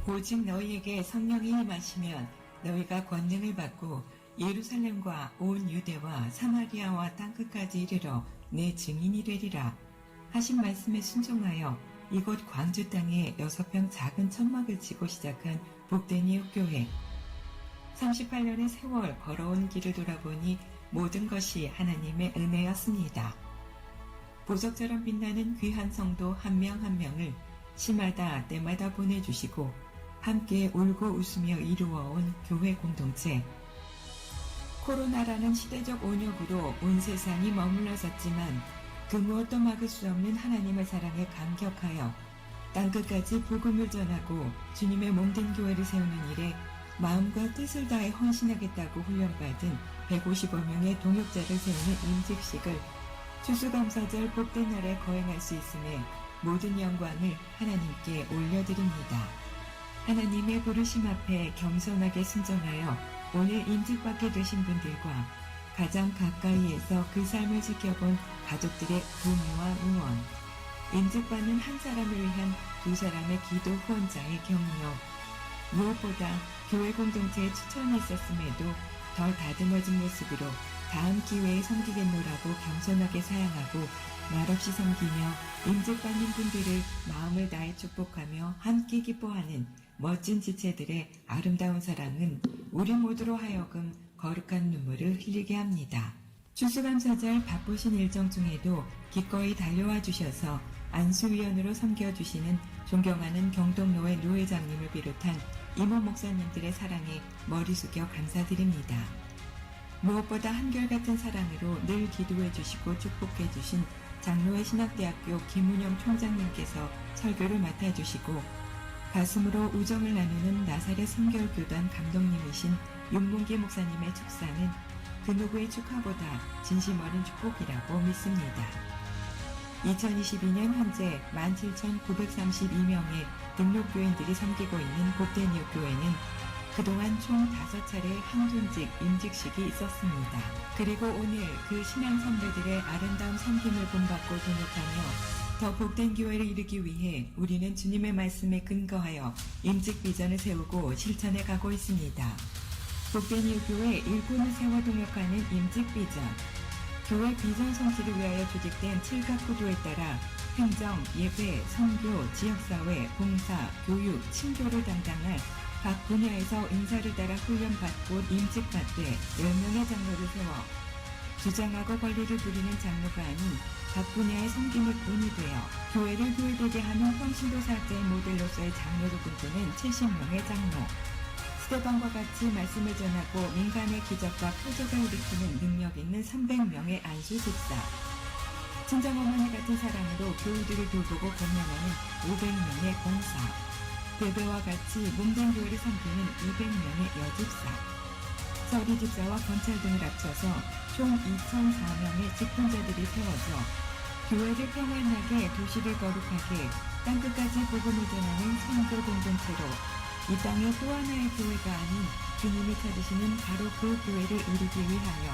오직 너희에게 성령이 임하시면 너희가 권능을 받고 예루살렘과 온 유대와 사마리아와 땅끝까지 이르러 내 증인이 되리라 하신 말씀에 순종하여 이곳 광주 땅에 6평 작은 천막을 치고 시작한 복된 이웃교회. 38년의 세월 걸어온 길을 돌아보니 모든 것이 하나님의 은혜였습니다. 보석처럼 빛나는 귀한 성도 한 명 한 명을 시마다 때마다 보내주시고 함께 울고 웃으며 이루어온 교회 공동체. 코로나라는 시대적 온역으로 온 세상이 머물러섰지만 그 무엇도 막을 수 없는 하나님의 사랑에 감격하여 땅끝까지 복음을 전하고 주님의 몸된 교회를 세우는 일에 마음과 뜻을 다해 헌신하겠다고 훈련받은 155명의 동역자를 세우는 임직식을 추수감사절 복된 날에 거행할 수 있음에 모든 영광을 하나님께 올려드립니다. 하나님의 부르심 앞에 겸손하게 순종하여 오늘 임직받게 되신 분들과 가장 가까이에서 그 삶을 지켜본 가족들의 동의와 응원, 임직받는 한 사람을 위한 두 사람의 기도 후원자의 격려, 무엇보다 교회 공동체에 추천이 있었음에도 더 다듬어진 모습으로 다음 기회에 섬기겠노라고 겸손하게 사양하고 말없이 섬기며 임직받는 분들을 마음을 다해 축복하며 함께 기뻐하는 멋진 지체들의 아름다운 사랑은 우리 모두로 하여금 거룩한 눈물을 흘리게 합니다. 추수감사절 바쁘신 일정 중에도 기꺼이 달려와 주셔서 안수위원으로 섬겨주시는 존경하는 경동노회 노회장님을 비롯한 이모 목사님들의 사랑에 머리 숙여 감사드립니다. 무엇보다 한결같은 사랑으로 늘 기도해 주시고 축복해 주신 장로회 신학대학교 김은영 총장님께서 설교를 맡아주시고 가슴으로 우정을 나누는 나사렛 성결교단 감독님이신 윤봉기 목사님의 축사는 그 누구의 축하보다 진심 어린 축복이라고 믿습니다. 2022년 현재 17,932명의 등록교인들이 섬기고 있는 복된 이웃교회는 그동안 총 5차례 한존직 임직식이 있었습니다. 그리고 오늘 그 신앙 선배들의 아름다운 섬김을 본받고 동역하며 더 복된 교회를 이루기 위해 우리는 주님의 말씀에 근거하여 임직 비전을 세우고 실천해 가고 있습니다. 복된 이웃교회 일꾼을 세워 동역하는 임직 비전. 교회 비전 성취를 위하여 조직된 7각 구도에 따라 행정, 예배, 선교, 지역사회, 봉사, 교육, 친교를 담당할 각 분야에서 인사를 따라 훈련받고 임직받되 10명의 장로를 세워 주장하고 관리를 부리는 장로가 아닌 각 분야의 섬김의 본이 되어 교회를 교회되게 하는 헌신도 사자의 모델로서의 장로를 꿈꾸는 70명의 장로. 스데반과 같이 말씀을 전하고 민간의 기적과 표적을 일으키는 능력 있는 300명의 안수 집사. 친정어머니 같은 사랑으로 교우들을 돌보고 권면하는 500명의 공사. 베베와 같이 몸된 교회를 섬기는 200명의 여집사. 서리 집사와 건찰 등을 합쳐서 총 2,004명의 직분자들이 세워져 교회를 평안하게 도시를 거룩하게 땅끝까지 복음을 전하는 선교 공동체로 이 땅의 또 하나의 교회가 아닌 주님이 찾으시는 바로 그 교회를 이루기 위하여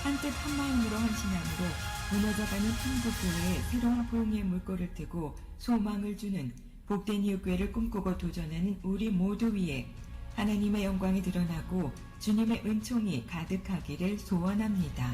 한뜻 한마음으로 헌신함으로 무너져가는 한국교회에 새로운 부흥의 물꼬를 트고 소망을 주는 복된 이웃교회를 꿈꾸고 도전하는 우리 모두 위에 하나님의 영광이 드러나고 주님의 은총이 가득하기를 소원합니다.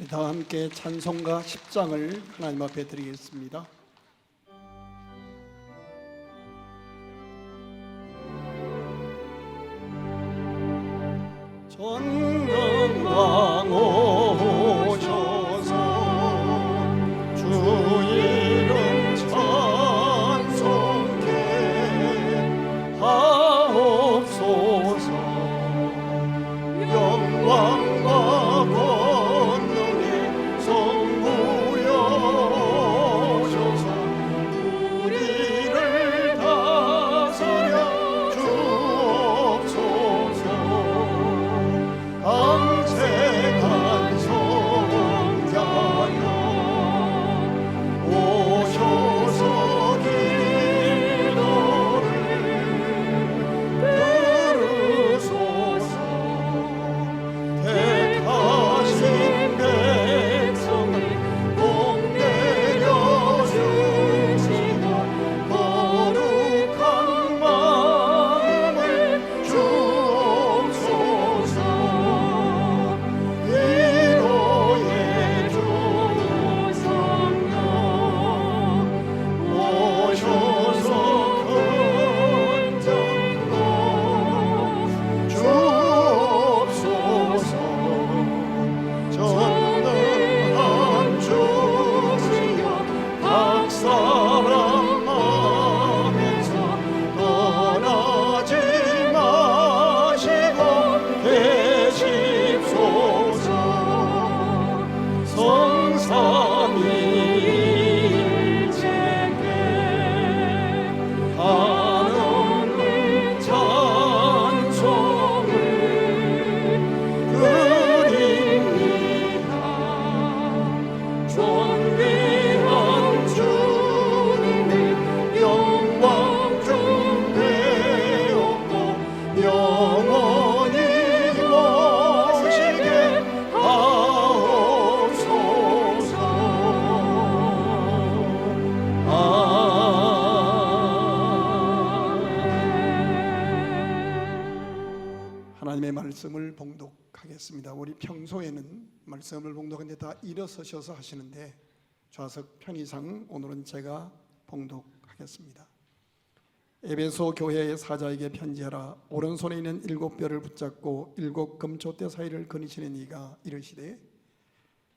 다 함께 찬송가 10장을 하나님 앞에 드리겠습니다. 전능왕 오셔서 주 이름 찬송케 하옵소서. 영광과 권능의 성부여 오셔서 우리를 다스려 주옵소서. 강세한 성자여 오셔서 기도를 들으소서. 택하신 백성을 복내려 주시고 거룩한 마음을 주옵소서. 위로의 주 성령 오셔서 건전로 주옵소서. 전능한 주시여 각 사람 마음에서 떠나지 마시고 계십소서. 성삼위일체께 하느님 찬송을 드립니다. 존귀한 주님의 영광 중대없고 영원히 모시게 하옵소서. 하나님의 말씀을 봉독하겠습니다. 우리 평소에는 말씀을 봉독하는데 다 일어서셔서 하시는데 좌석 편의상 오늘은 제가 봉독하겠습니다. 에베소 교회의 사자에게 편지하라. 오른손에 있는 7뼈를 붙잡고 7 금촛대 사이를 거니시는 이가 이르시되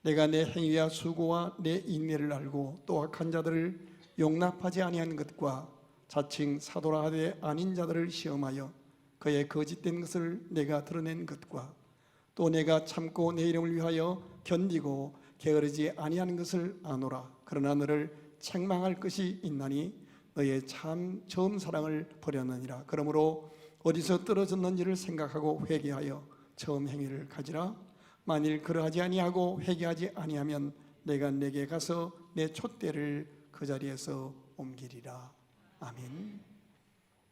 내가 내 행위와 수고와 내 인내를 알고 또 악한 자들을 용납하지 아니한 것과 자칭 사도라 하되 아닌 자들을 시험하여 그의 거짓된 것을 내가 드러낸 것과 또 내가 참고 내 이름을 위하여 견디고 게으르지 아니하는 것을 아노라. 그러나 너를 책망할 것이 있나니 너의 참 처음 사랑을 버렸느니라. 그러므로 어디서 떨어졌는지를 생각하고 회개하여 처음 행위를 가지라. 만일 그러하지 아니하고 회개하지 아니하면 내가 내게 가서 내 촛대를 그 자리에서 옮기리라. 아멘.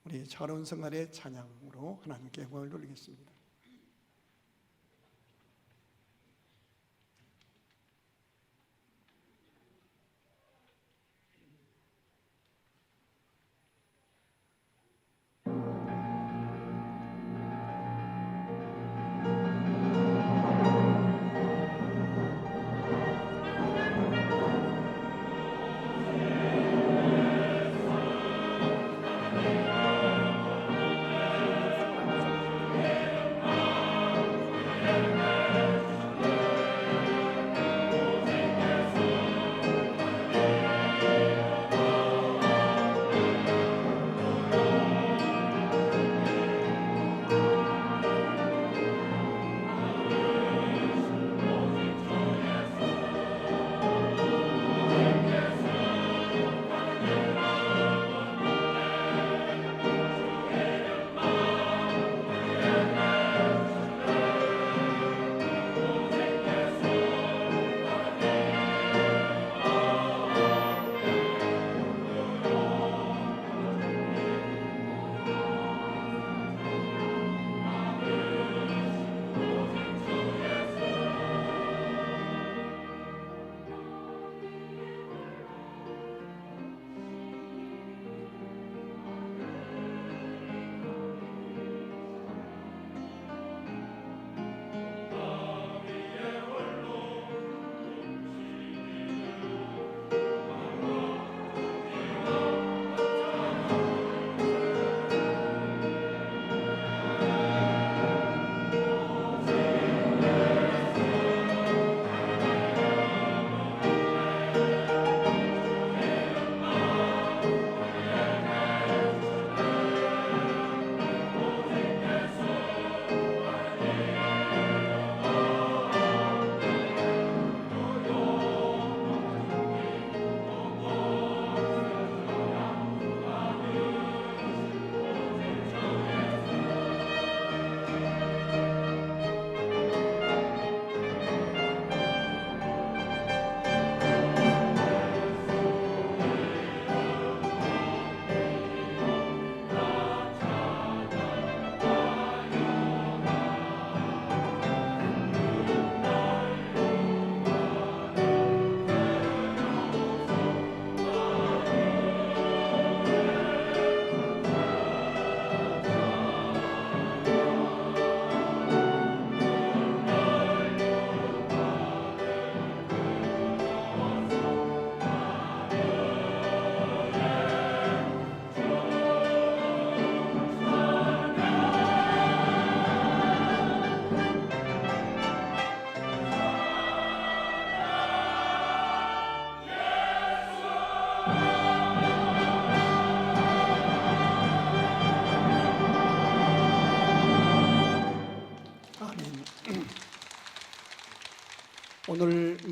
우리 차로운 성갈의 찬양으로 하나님께 영광을 돌리겠습니다.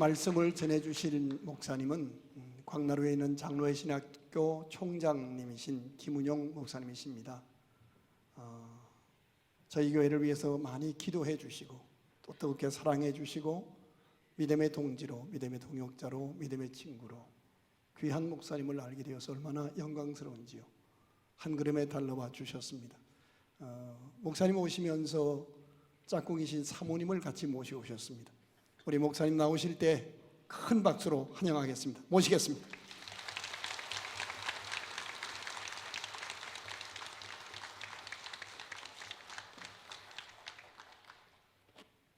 말씀을 전해주실 목사님은 광나루에 있는 장로회 신학교 총장님이신 김은용 목사님이십니다. 저희 교회를 위해서 많이 기도해 주시고 또 뜨겁게 사랑해 주시고 믿음의 동지로, 믿음의 동역자로, 믿음의 친구로 귀한 목사님을 알게 되어서 얼마나 영광스러운지요. 한 걸음에 달려와 주셨습니다. 목사님 오시면서 짝꿍이신 사모님을 같이 모셔오셨습니다. 우리 목사님 나오실 때 큰 박수로 환영하겠습니다. 모시겠습니다.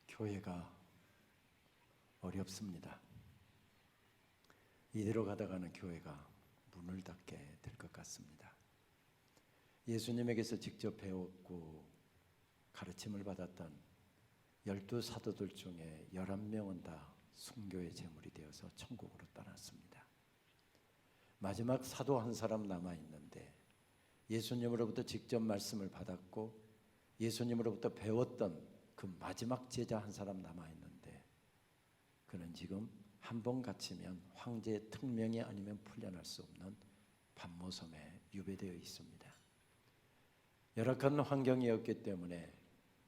교회가 어렵습니다. 이대로 가다가는 교회가 문을 닫게 될 것 같습니다. 예수님에게서 직접 배웠고 가르침을 받았던 12사도들 중에 11명은 다 순교의 제물이 되어서 천국으로 떠났습니다. 마지막 사도 한 사람 남아있는데 예수님으로부터 직접 말씀을 받았고 예수님으로부터 배웠던 그 마지막 제자 한 사람 남아있는데 그는 지금 한 번 갇히면 황제의 특명이 아니면 풀려날 수 없는 반모섬에 유배되어 있습니다. 열악한 환경이었기 때문에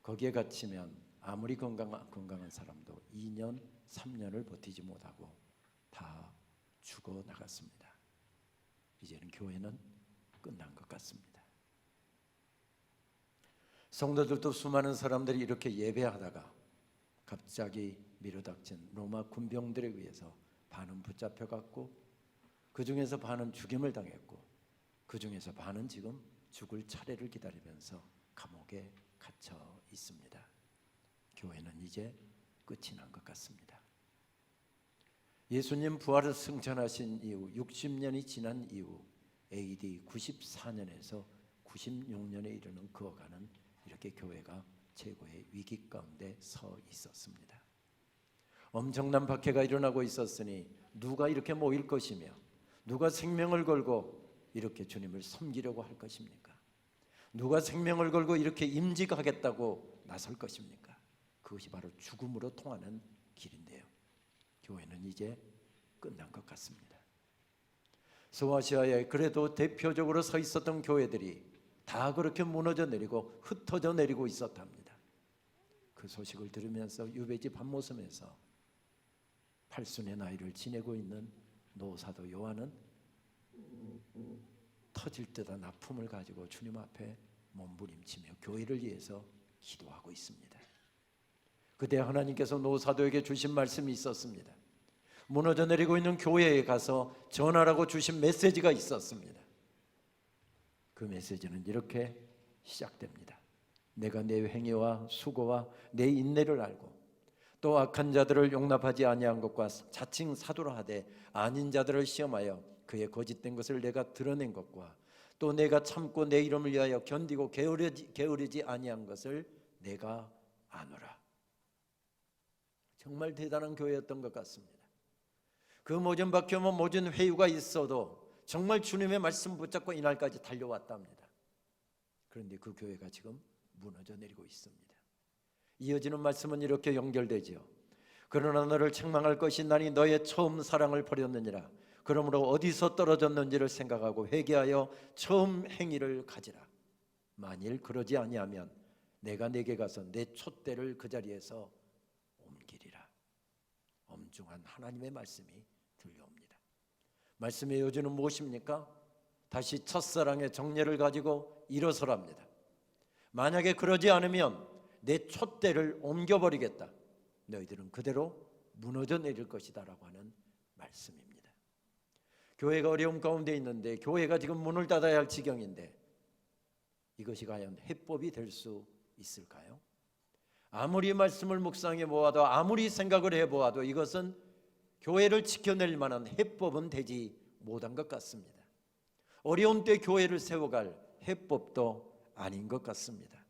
거기에 갇히면 아무리 건강한 사람도 2년, 3년을 버티지 못하고 다 죽어나갔습니다. 이제는 교회는 끝난 것 같습니다. 성도들도 수많은 사람들이 이렇게 예배하다가 갑자기 밀어닥친 로마 군병들에 의해서 반은 붙잡혀갔고 그 중에서 반은 죽임을 당했고 그 중에서 반은 지금 죽을 차례를 기다리면서 감옥에 갇혀 있습니다. 교회는 이제 끝이 난 것 같습니다. 예수님 부활을 승천하신 이후 60년이 지난 이후 AD 94년에서 96년에 이르는 그어가는 이렇게 교회가 최고의 위기 가운데 서 있었습니다. 엄청난 박해가 일어나고 있었으니 누가 이렇게 모일 것이며 누가 생명을 걸고 이렇게 주님을 섬기려고 할 것입니까? 누가 생명을 걸고 이렇게 임직하겠다고 나설 것입니까? 그것이 바로 죽음으로 통하는 길인데요. 교회는 이제 끝난 것 같습니다. 소아시아에 그래도 대표적으로 서 있었던 교회들이 다 그렇게 무너져 내리고 흩어져 내리고 있었답니다. 그 소식을 들으면서 유배지 반모섬에서 8순의 나이를 지내고 있는 노사도 요한은 터질 듯한 아픔을 가지고 주님 앞에 몸부림치며 교회를 위해서 기도하고 있습니다. 그때 하나님께서 노사도에게 주신 말씀이 있었습니다. 무너져 내리고 있는 교회에 가서 전하라고 주신 메시지가 있었습니다. 그 메시지는 이렇게 시작됩니다. 내가 내 행위와 수고와 내 인내를 알고 또 악한 자들을 용납하지 아니한 것과 자칭 사도라 하되 아닌 자들을 시험하여 그의 거짓된 것을 내가 드러낸 것과 또 내가 참고 내 이름을 위하여 견디고 게으르지 아니한 것을 내가 아노라. 정말 대단한 교회였던 것 같습니다. 그 모진 박혀면 모진 회유가 있어도 정말 주님의 말씀 붙잡고 이날까지 달려왔답니다. 그런데 그 교회가 지금 무너져 내리고 있습니다. 이어지는 말씀은 이렇게 연결되죠. 그러나 너를 책망할 것이 나니 너의 처음 사랑을 버렸느니라. 그러므로 어디서 떨어졌는지를 생각하고 회개하여 처음 행위를 가지라. 만일 그러지 아니하면 내가 네게 가서 내 촛대를 그 자리에서 옮기리라. 엄중한 하나님의 말씀이 들려옵니다. 말씀의 요지는 무엇입니까? 다시 첫사랑의 정례를 가지고 일어서랍니다. 만약에 그러지 않으면 내 촛대를 옮겨버리겠다. 너희들은 그대로 무너져 내릴 것이다 라고 하는 말씀입니다. 교회가 어려움 가운데 있는데 교회가 지금 문을 닫아야 할 지경인데 이것이 과연 해법이 될 수 있을까요? 아무리 말씀을 묵상해 보아도 아무리 생각을 해보아도 이것은 교회를 지켜낼 만한 해법은 되지 못한 것 같습니다. 어려운 때 교회를 세워갈 해법도 아닌 것 같습니다.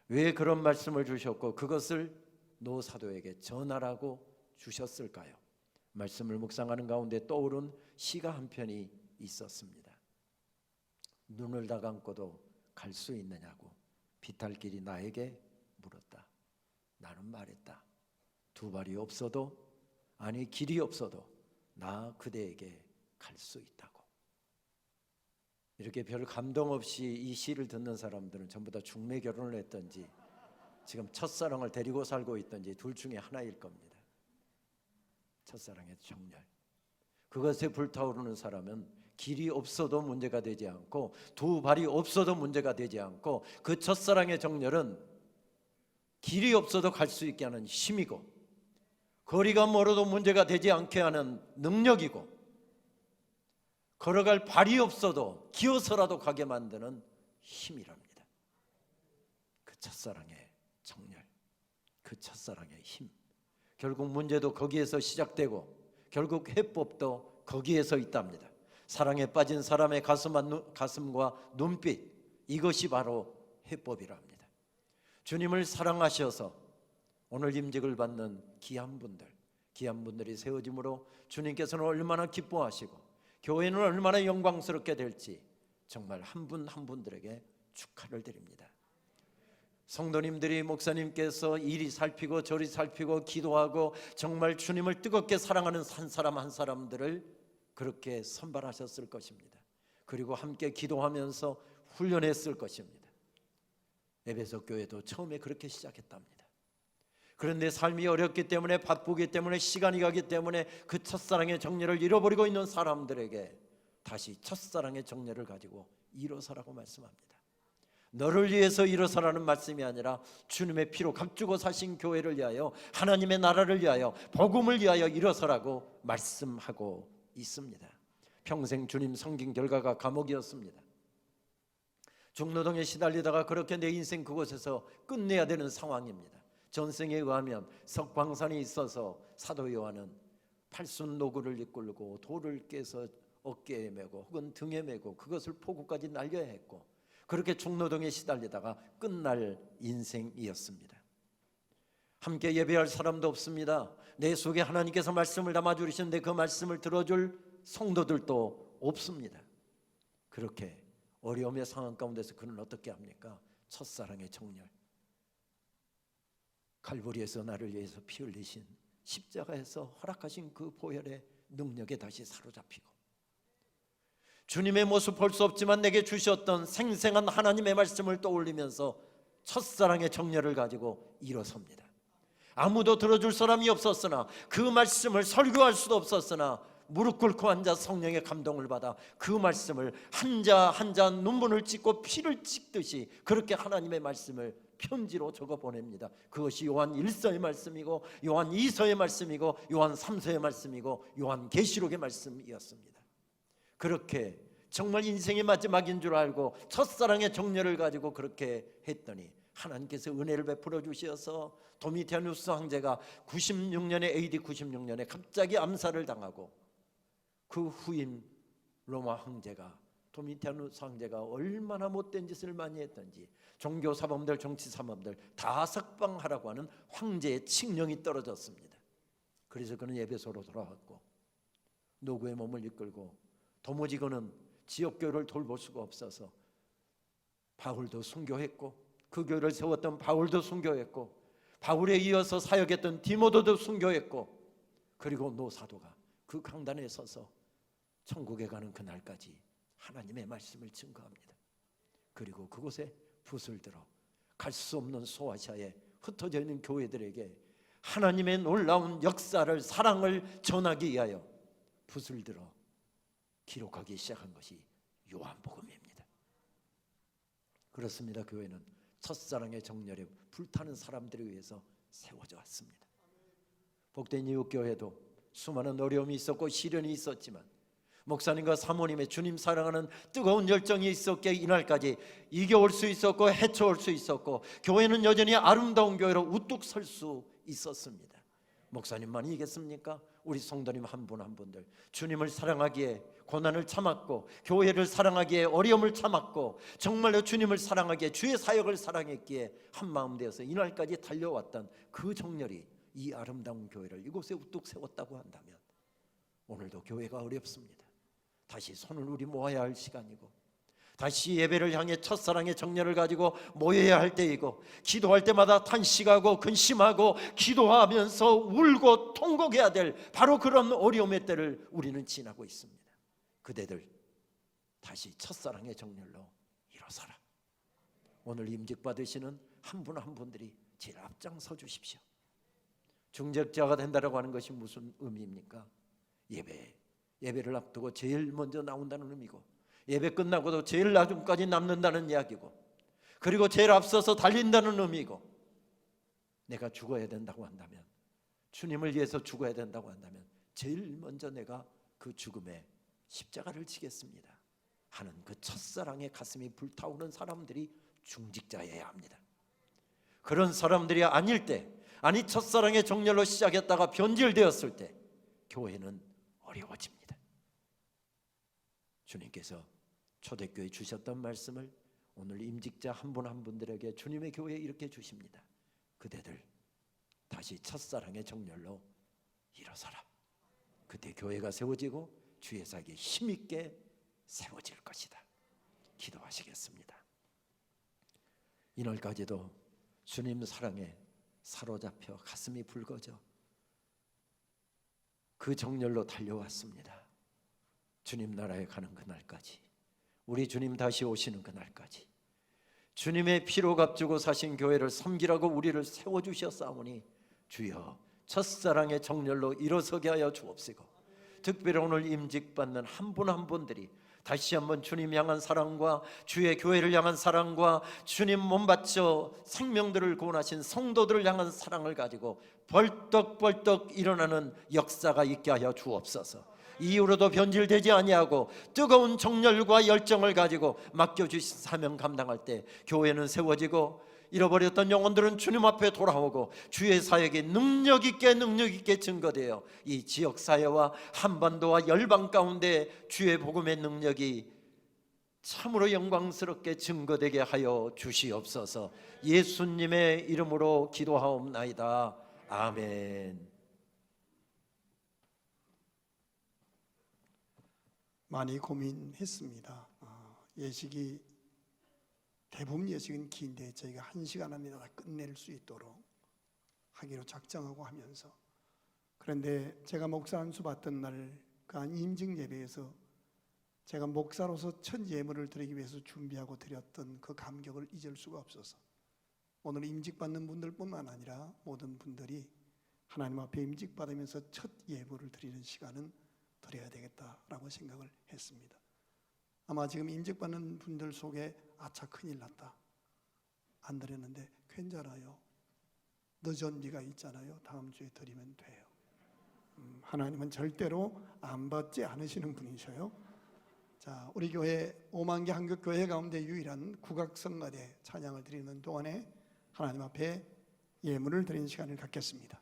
왜 그런 말씀을 주셨고 그것을 노사도에게 전하라고 주셨을까요? 말씀을 묵상하는 가운데 떠오른 시가 한 편이 있었습니다. 눈을 다 감고도 갈 수 있느냐고 비탈길이 나에게 물었다. 나는 말했다. 두 발이 없어도 아니 길이 없어도 나 그대에게 갈 수 있다고. 이렇게 별 감동 없이 이 시를 듣는 사람들은 전부 다 중매 결혼을 했던지 지금 첫사랑을 데리고 살고 있던지 둘 중에 하나일 겁니다. 첫사랑의 정열. 그것에 불타오르는 사람은 길이 없어도 문제가 되지 않고 두 발이 없어도 문제가 되지 않고 그 첫사랑의 정열은 길이 없어도 갈 수 있게 하는 힘이고 거리가 멀어도 문제가 되지 않게 하는 능력이고 걸어갈 발이 없어도 기어서라도 가게 만드는 힘이랍니다. 그 첫사랑의 정열, 그 첫사랑의 힘. 결국 문제도 거기에서 시작되고 결국 해법도 거기에서 있답니다. 사랑에 빠진 사람의 가슴과 눈빛, 이것이 바로 해법이랍니다. 주님을 사랑하셔서 오늘 임직을 받는 귀한 분들이 세워짐으로 주님께서는 얼마나 기뻐하시고 교회는 얼마나 영광스럽게 될지 정말 한 분 한 분들에게 축하를 드립니다. 성도님들이 목사님께서 이리 살피고 저리 살피고 기도하고 정말 주님을 뜨겁게 사랑하는 한 사람 한 사람들을 그렇게 선발하셨을 것입니다. 그리고 함께 기도하면서 훈련했을 것입니다. 에베소 교회도 처음에 그렇게 시작했답니다. 그런데 삶이 어렵기 때문에 바쁘기 때문에 시간이 가기 때문에 그 첫사랑의 정열을 잃어버리고 있는 사람들에게 다시 첫사랑의 정열을 가지고 일어서라고 말씀합니다. 너를 위해서 일어서라는 말씀이 아니라 주님의 피로 값주고 사신 교회를 위하여 하나님의 나라를 위하여 복음을 위하여 일어서라고 말씀하고 있습니다. 평생 주님 섬긴 결과가 감옥이었습니다. 중노동에 시달리다가 그렇게 내 인생 그곳에서 끝내야 되는 상황입니다. 전생에 의하면 석광산이 있어서 사도 요한은 팔순 노구를 이끌고 돌을 깨서 어깨에 메고 혹은 등에 메고 그것을 포구까지 날려야 했고 그렇게 중노동에 시달리다가 끝날 인생이었습니다. 함께 예배할 사람도 없습니다. 내 속에 하나님께서 말씀을 담아주시는데 그 말씀을 들어줄 성도들도 없습니다. 그렇게 어려움의 상황 가운데서 그는 어떻게 합니까? 첫사랑의 정열, 칼보리에서 나를 위해서 피 흘리신 십자가에서 허락하신 그 보혈의 능력에 다시 사로잡히고 주님의 모습 볼 수 없지만 내게 주셨던 생생한 하나님의 말씀을 떠올리면서 첫사랑의 정열을 가지고 일어섭니다. 아무도 들어줄 사람이 없었으나 그 말씀을 설교할 수도 없었으나 무릎 꿇고 앉아 성령의 감동을 받아 그 말씀을 한 자 한 자 눈물을 찢고 피를 찍듯이 그렇게 하나님의 말씀을 편지로 적어 보냅니다. 그것이 요한 1서의 말씀이고 요한 2서의 말씀이고 요한 3서의 말씀이고 요한 계시록의 말씀이었습니다. 그렇게 정말 인생의 마지막인 줄 알고 첫사랑의 정열을 가지고 그렇게 했더니 하나님께서 은혜를 베풀어 주셔서 도미티아누스 황제가 96년에 AD 96년에 갑자기 암살을 당하고 그 후임 로마 황제가 도미티아누스 황제가 얼마나 못된 짓을 많이 했던지 종교 사범들 정치 사범들 다 석방하라고 하는 황제의 칙령이 떨어졌습니다. 그래서 그는 에베소로 돌아왔고 노구의 몸을 이끌고 도무지 그는 지역교회를 돌볼 수가 없어서 바울도 순교했고 그 교회를 세웠던 바울도 순교했고 바울에 이어서 사역했던 디모데도 순교했고 그리고 노사도가 그 강단에 서서 천국에 가는 그날까지 하나님의 말씀을 증거합니다. 그리고 그곳에 붓을 들어 갈 수 없는 소아시아에 흩어져 있는 교회들에게 하나님의 놀라운 역사를 사랑을 전하기 위하여 붓을 들어 기록하기 시작한 것이 요한복음입니다. 그렇습니다. 교회는 첫사랑의 정열에 불타는 사람들에 의해서 세워져 왔습니다. 복된 이웃교회도 수많은 어려움이 있었고 시련이 있었지만 목사님과 사모님의 주님 사랑하는 뜨거운 열정이 있었기에 이날까지 이겨올 수 있었고 헤쳐올 수 있었고 교회는 여전히 아름다운 교회로 우뚝 설 수 있었습니다. 목사님만이 이겠습니까? 우리 성도님 한 분 한 분들 주님을 사랑하기에 고난을 참았고 교회를 사랑하기에 어려움을 참았고 정말로 주님을 사랑하기에 주의 사역을 사랑했기에 한마음 되어서 이날까지 달려왔던 그 정열이 이 아름다운 교회를 이곳에 우뚝 세웠다고 한다면 오늘도 교회가 어렵습니다. 다시 손을 우리 모아야 할 시간이고 다시 예배를 향해 첫사랑의 정열을 가지고 모여야 할 때이고, 기도할 때마다 탄식하고 근심하고 기도하면서 울고 통곡해야 될 바로 그런 어려움의 때를 우리는 지나고 있습니다. 그대들 다시 첫사랑의 정열로 일어서라. 오늘 임직 받으시는 한 분 한 분들이 제일 앞장서 주십시오. 중직자가 된다라고 하는 것이 무슨 의미입니까? 예배를 앞두고 제일 먼저 나온다는 의미고, 예배 끝나고도 제일 나중까지 남는다는 이야기고, 그리고 제일 앞서서 달린다는 의미고, 내가 죽어야 된다고 한다면, 주님을 위해서 죽어야 된다고 한다면 제일 먼저 내가 그 죽음에 십자가를 지겠습니다 하는 그 첫사랑의 가슴이 불타오르는 사람들이 중직자여야 합니다. 그런 사람들이 아닐 때, 아니 첫사랑의 정열로 시작했다가 변질되었을 때 교회는 어려워집니다. 주님께서 초대교회 주셨던 말씀을 오늘 임직자 한 분 한 분들에게 주님의 교회에 이렇게 주십니다. 그대들 다시 첫사랑의 정열로 일어서라. 그때 교회가 세워지고 주의 사역이 힘있게 세워질 것이다. 기도하시겠습니다. 이날까지도 주님 사랑에 사로잡혀 가슴이 붉어져 그 정열로 달려왔습니다. 주님 나라에 가는 그날까지, 우리 주님 다시 오시는 그날까지 주님의 피로 값주고 사신 교회를 섬기라고 우리를 세워주셨사오니 주여 첫사랑의 정열로 일어서게 하여 주옵시고, 특별히 오늘 임직받는 한 분 한 분들이 다시 한번 주님 향한 사랑과 주의 교회를 향한 사랑과 주님 몸 바쳐 생명들을 구원하신 성도들을 향한 사랑을 가지고 벌떡벌떡 일어나는 역사가 있게 하여 주옵소서. 이후로도 변질되지 아니하고 뜨거운 정열과 열정을 가지고 맡겨주신 사명 감당할 때 교회는 세워지고, 잃어버렸던 영혼들은 주님 앞에 돌아오고 주의 사역이 능력 있게 증거되어 이 지역사회와 한반도와 열방 가운데 주의 복음의 능력이 참으로 영광스럽게 증거되게 하여 주시옵소서. 예수님의 이름으로 기도하옵나이다. 아멘. 많이 고민했습니다. 예식이 대부분 예식은 긴데 저희가 1시간 안에 다 끝낼 수 있도록 하기로 작정하고 하면서, 그런데 제가 목사 안수 받던 날 그 임직 예배에서 제가 목사로서 첫 예물을 드리기 위해서 준비하고 드렸던 그 감격을 잊을 수가 없어서 오늘 임직받는 분들뿐만 아니라 모든 분들이 하나님 앞에 임직받으면서 첫 예물을 드리는 시간은 드려야 되겠다라고 생각을 했습니다. 아마 지금 임직받는 분들 속에 아차 큰일 났다, 안 드렸는데 괜찮아요. 늦은비가 있잖아요. 다음 주에 드리면 돼요. 하나님은 절대로 안 받지 않으시는 분이셔요. 자, 우리 교회 5만 개 한국교회 가운데 유일한 국악성가대 찬양을 드리는 동안에 하나님 앞에 예물을 드리는 시간을 갖겠습니다.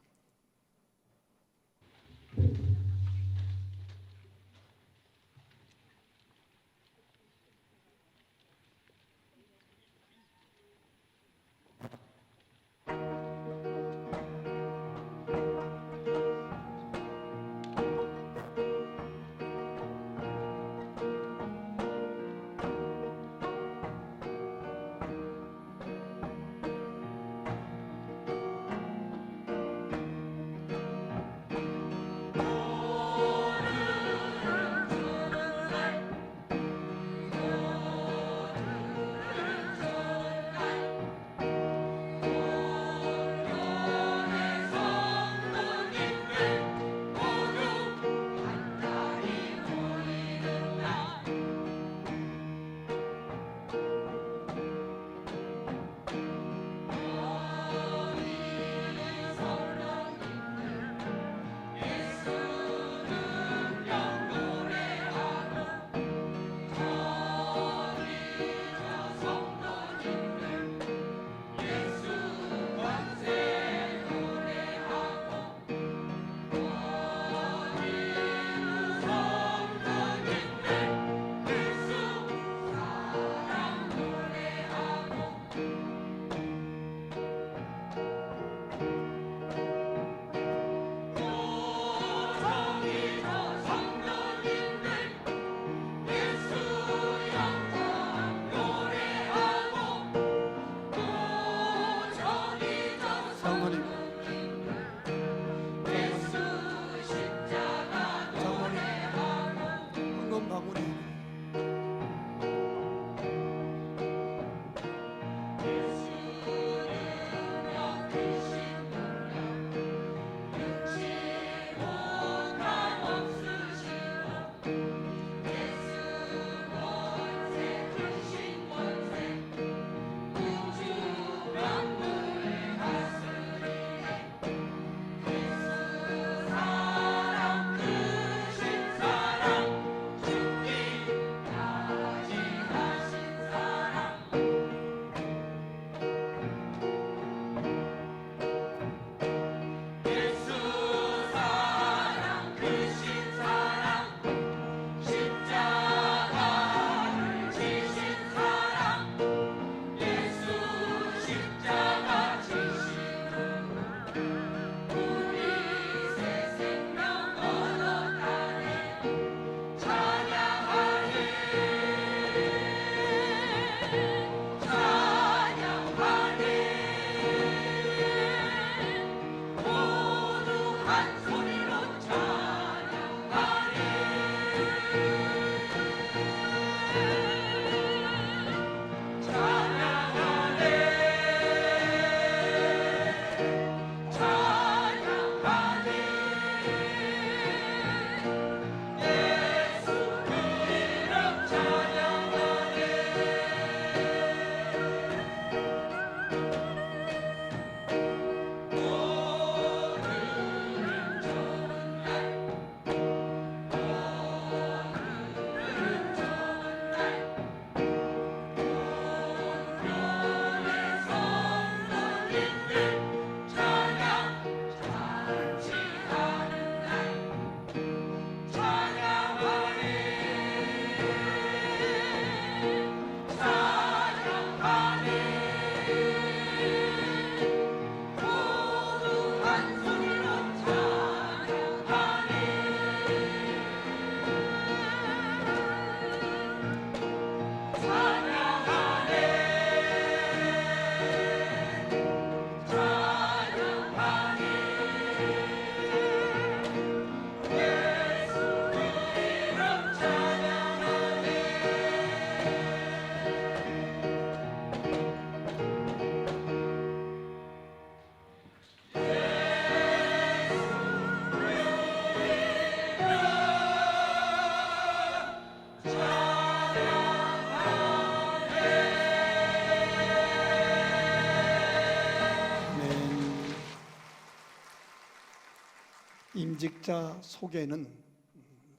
임직자 소개는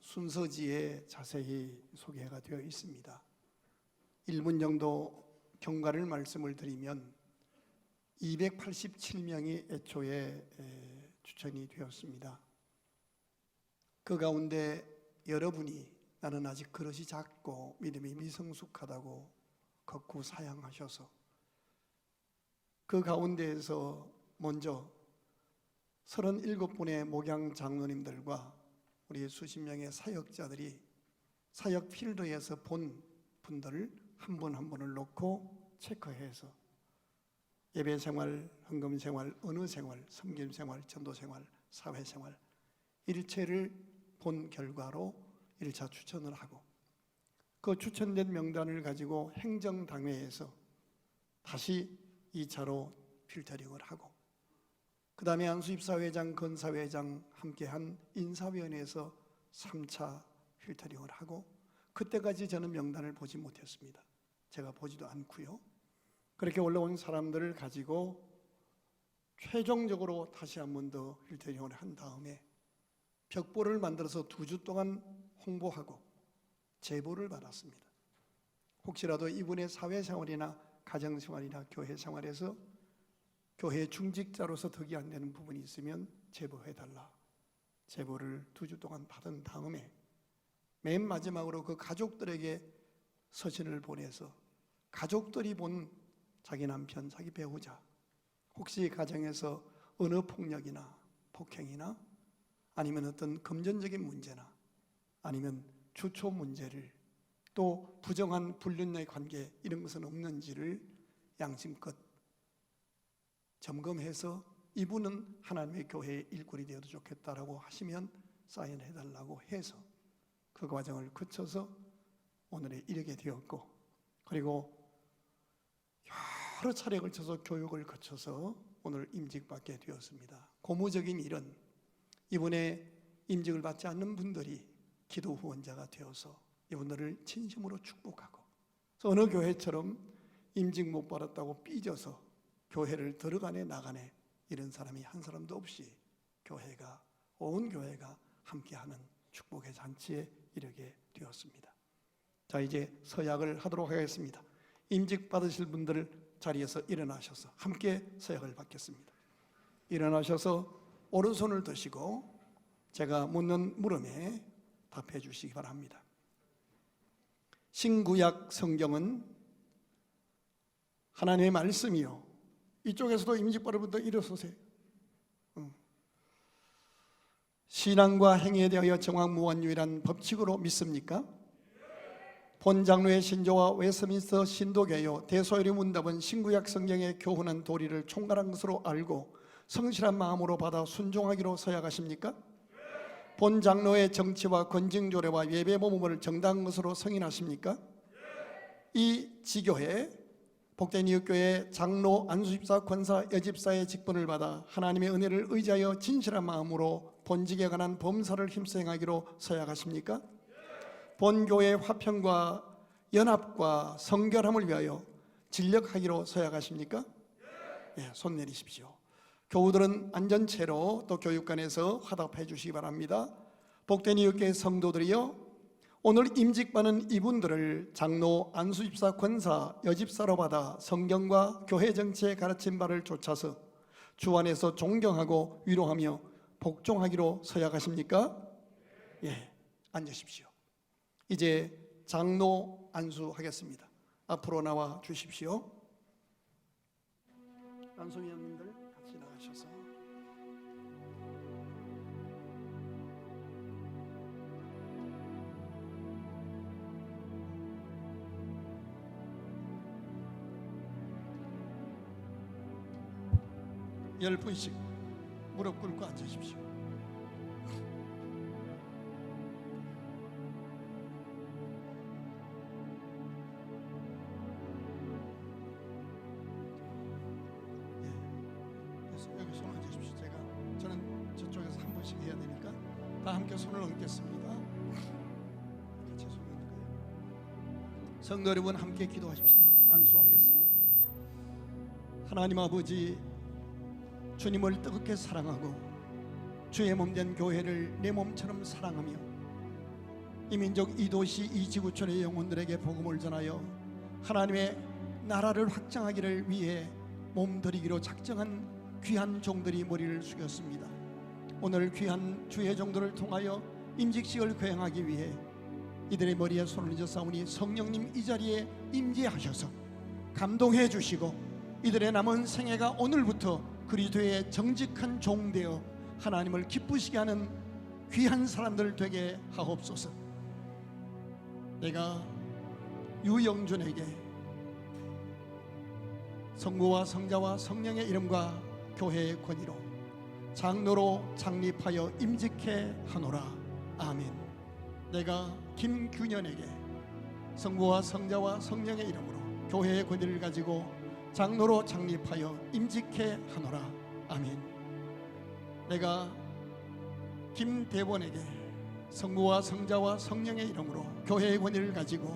순서지에 자세히 소개가 되어 있습니다. 1분 정도 경과를 말씀을 드리면 287명이 애초에 추천이 되었습니다. 그 가운데 여러분이 나는 아직 그릇이 작고 믿음이 미성숙하다고 극구 사양하셔서 그 가운데에서 먼저 37분의 목양 장로님들과 우리 수십 명의 사역자들이 사역 필드에서 본 분들을 한 분 한 분을 놓고 체크해서 예배 생활, 헌금 생활, 언어 생활, 섬김 생활, 전도 생활, 사회 생활 일체를 본 결과로 1차 추천을 하고 그 추천된 명단을 가지고 행정당회에서 다시 2차로 필터링을 하고 그 다음에 안수입사회장, 건사회장 함께한 인사위원회에서 3차 필터링을 하고 그때까지 저는 명단을 보지 못했습니다. 제가 보지도 않고요. 그렇게 올라온 사람들을 가지고 최종적으로 다시 한 번 더 필터링을 한 다음에 벽보를 만들어서 2주 동안 홍보하고 제보를 받았습니다. 혹시라도 이분의 사회생활이나 가정생활이나 교회생활에서 교회 중직자로서 덕이 안 되는 부분이 있으면 제보해달라. 제보를 2주 동안 받은 다음에 맨 마지막으로 그 가족들에게 서신을 보내서 가족들이 본 자기 남편, 자기 배우자 혹시 가정에서 언어폭력이나 폭행이나 아니면 어떤 금전적인 문제나 아니면 주초 문제를 또 부정한 불륜의 관계 이런 것은 없는지를 양심껏 점검해서 이분은 하나님의 교회의 일꾼이 되어도 좋겠다라고 하시면 사인해달라고 해서 그 과정을 거쳐서 오늘에 이르게 되었고 그리고 여러 차례에 걸쳐서 교육을 거쳐서 오늘 임직받게 되었습니다. 고무적인 일은 이분의 임직을 받지 않는 분들이 기도 후원자가 되어서 이분들을 진심으로 축복하고 어느 교회처럼 임직 못 받았다고 삐져서 교회를 들어가네 나가네 이런 사람이 한 사람도 없이 교회가 온 교회가 함께하는 축복의 잔치에 이르게 되었습니다. 자, 이제 서약을 하도록 하겠습니다. 임직 받으실 분들 자리에서 일어나셔서 함께 서약을 받겠습니다. 일어나셔서 오른손을 드시고 제가 묻는 물음에 답해 주시기 바랍니다. 신구약 성경은 하나님의 말씀이요. 이쪽에서도 임직받을 분들 일어서세요. 신앙과 행위에 대하여 정확무한유일한 법칙으로 믿습니까? 본 장로의 신조와 웨스트민스터 신도교요 대소요리 문답은 신구약 성경의 교훈한 도리를 총괄한 것으로 알고 성실한 마음으로 받아 순종하기로 서약하십니까? 본 장로의 정치와 건증조례와 예배 모범을 정당한 것으로 승인하십니까? 이 지교회 복된 이웃교회 장로, 안수집사, 권사, 여집사의 직분을 받아 하나님의 은혜를 의지하여 진실한 마음으로 본직에 관한 범사를 힘써 행하기로 서약하십니까? 본교회 화평과 연합과 성결함을 위하여 진력하기로 서약하십니까? 예, 손 내리십시오. 교우들은 안전체로 또 교육관에서 화답해 주시기 바랍니다. 복된 이웃교회 성도들이여, 오늘 임직받는 이분들을 장로, 안수집사, 권사, 여집사로 받아 성경과 교회 정치의 가르친 바를 쫓아서 주 안에서 존경하고 위로하며 복종하기로 서약하십니까? 예, 앉으십시오. 이제 장로 안수하겠습니다. 앞으로 나와 주십시오. 안수위원님들 같이 나가셔서 열 분씩 무릎 꿇고 앉으십시오. 여기 손 얹으십시오. 저는 저쪽에서 한 분씩 해야 되니까 다 함께 손을 얹겠습니다. 같이 손 얹을까요? 성도 여러분, 함께 기도하십시다. 안수하겠습니다. 하나님 아버지, 주님을 뜨겁게 사랑하고 주의 몸된 교회를 내 몸처럼 사랑하며 이 민족, 이 도시, 이 지구촌의 영혼들에게 복음을 전하여 하나님의 나라를 확장하기를 위해 몸들이기로 작정한 귀한 종들이 머리를 숙였습니다. 오늘 귀한 주의 종들을 통하여 임직식을 거행하기 위해 이들의 머리에 손을 얹어 싸우니 성령님 이 자리에 임재하셔서 감동해 주시고 이들의 남은 생애가 오늘부터 그리스도의 정직한 종되어 하나님을 기쁘시게 하는 귀한 사람들 되게 하옵소서. 내가 유영준에게 성부와 성자와 성령의 이름과 교회의 권위로 장로로 창립하여 임직해 하노라. 아멘. 내가 김균현에게 성부와 성자와 성령의 이름으로 교회의 권위를 가지고 장로로 창립하여 임직해 하노라. 아멘. 내가 김대원에게 성부와 성자와 성령의 이름으로 교회의 권위를 가지고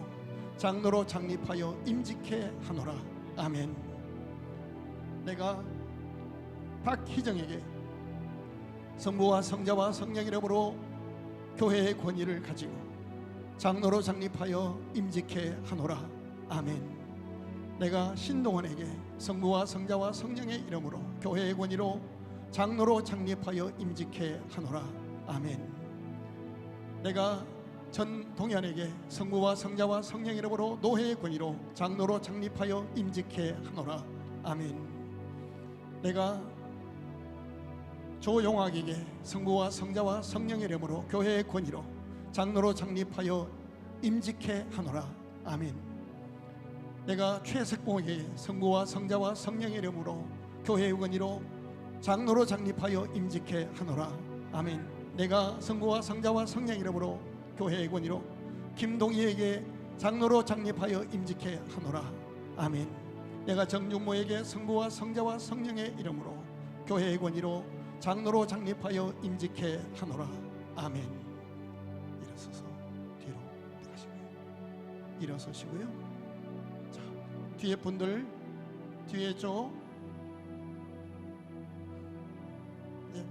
장로로 창립하여 임직해 하노라. 아멘. 내가 박희정에게 성부와 성자와 성령 이름으로 교회의 권위를 가지고 장로로 창립하여 임직해 하노라. 아멘. 내가 신동원에게 성부와 성자와 성령의 이름으로 교회의 권위로 장로로 창립하여 임직해 하노라. 아멘. 내가 전동현에게 성부와 성자와 성령 이름으로 노회의 권위로 장로로 창립하여 임직해 하노라. 아멘. 내가 조용학에게 성부와 성자와 성령의 이름으로 교회의 권위로 장로로 창립하여 임직해 하노라. 아멘. 내가 최석봉에게 성부와 성자와 성령의 이름으로 교회의 권위로 장로로 창립하여 임직해 하노라. 아멘. 내가 성부와 성자와 성령의 이름으로 교회의 권위로 김동희에게 장로로 창립하여 임직해 하노라. 아멘. 내가 정중모에게 성부와 성자와 성령의 이름으로 교회의 권위로 장로로 창립하여 임직해 하노라. 아멘. 일어서서 뒤로 들어가시고요. 일어서시고요. 자, 뒤에 분들 뒤에 쪽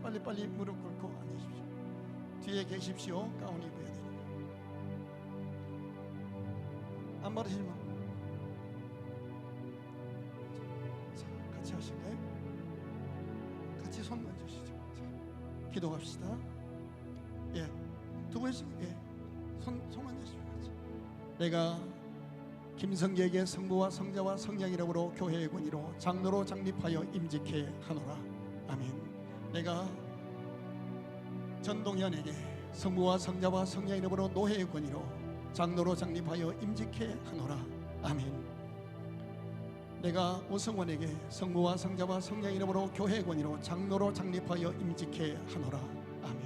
빨리빨리 무릎 꿇고 앉으십시오. 뒤에 계십시오. 가운 입어야 되니까. 안 받으시면 자, 같이 하실까요? 같이 손 얹으시죠. 자, 기도합시다. 예, 두 분씩 손 얹으시죠. 같이. 내가 김성기에게 성부와 성자와 성령 이름으로 교회의 권위로 장로로 창립하여 임직해 하노라. 아멘. 내가 전동현에게 성부와 성자와 성령 이름으로 노회의 권위로 장로로 창립하여 임직해 하노라. 아멘. 내가 오성원에게 성부와 성자와 성령 이름으로 교회의 권위로 장로로 창립하여 임직해 하노라. 아멘.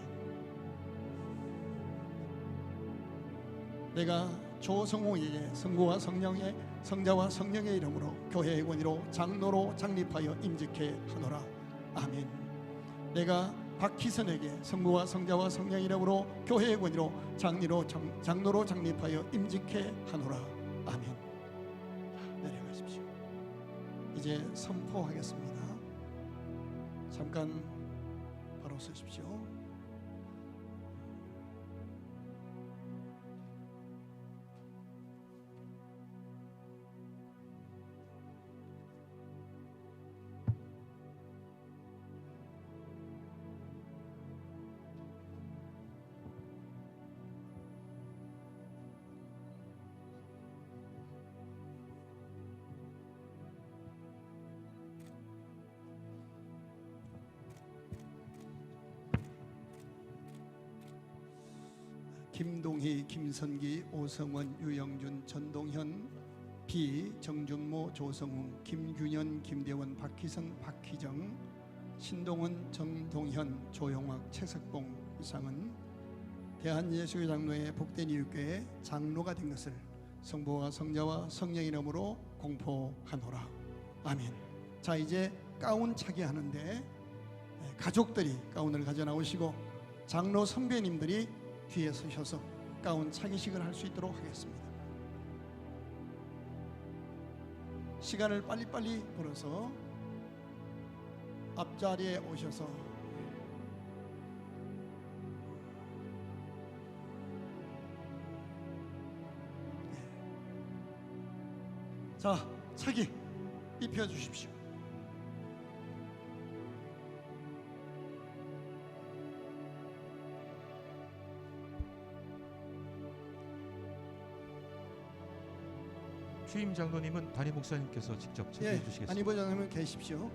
내가 조성호에게 성부와 성자와 성령의 이름으로 교회의 권위로 장로로 창립하여 임직해 하노라. 아멘. 내가 박희선에게 성부와 성자와 성령 이름으로 교회의 권위로 장로로 창립하여 임직해 하노라. 아멘. 내려가십시오. 이제 선포하겠습니다. 잠깐 바로 서십시오. 김동희, 김선기, 오성원, 유영준, 전동현, 비, 정준모, 조성웅, 김균현, 김대원, 박희성, 박희정, 신동원, 정동현, 조용학, 최석봉 이상은 대한예수교 장로의 복된 이웃교회 장로가 된 것을 성부와 성자와 성령 이름으로 공포하노라. 아멘. 자, 이제 가운 차기 하는데 가족들이 가운을 가져 나오시고 장로 선배님들이 뒤에 서셔서 가운 차기식을 할 수 있도록 하겠습니다. 시간을 빨리빨리 벌어서 앞자리에 오셔서 자, 차기 입혀 주십시오. 취임 장로님은 담임 목사님께서 직접 체크해 주시겠습니다. 안희보 장로님 계십시오.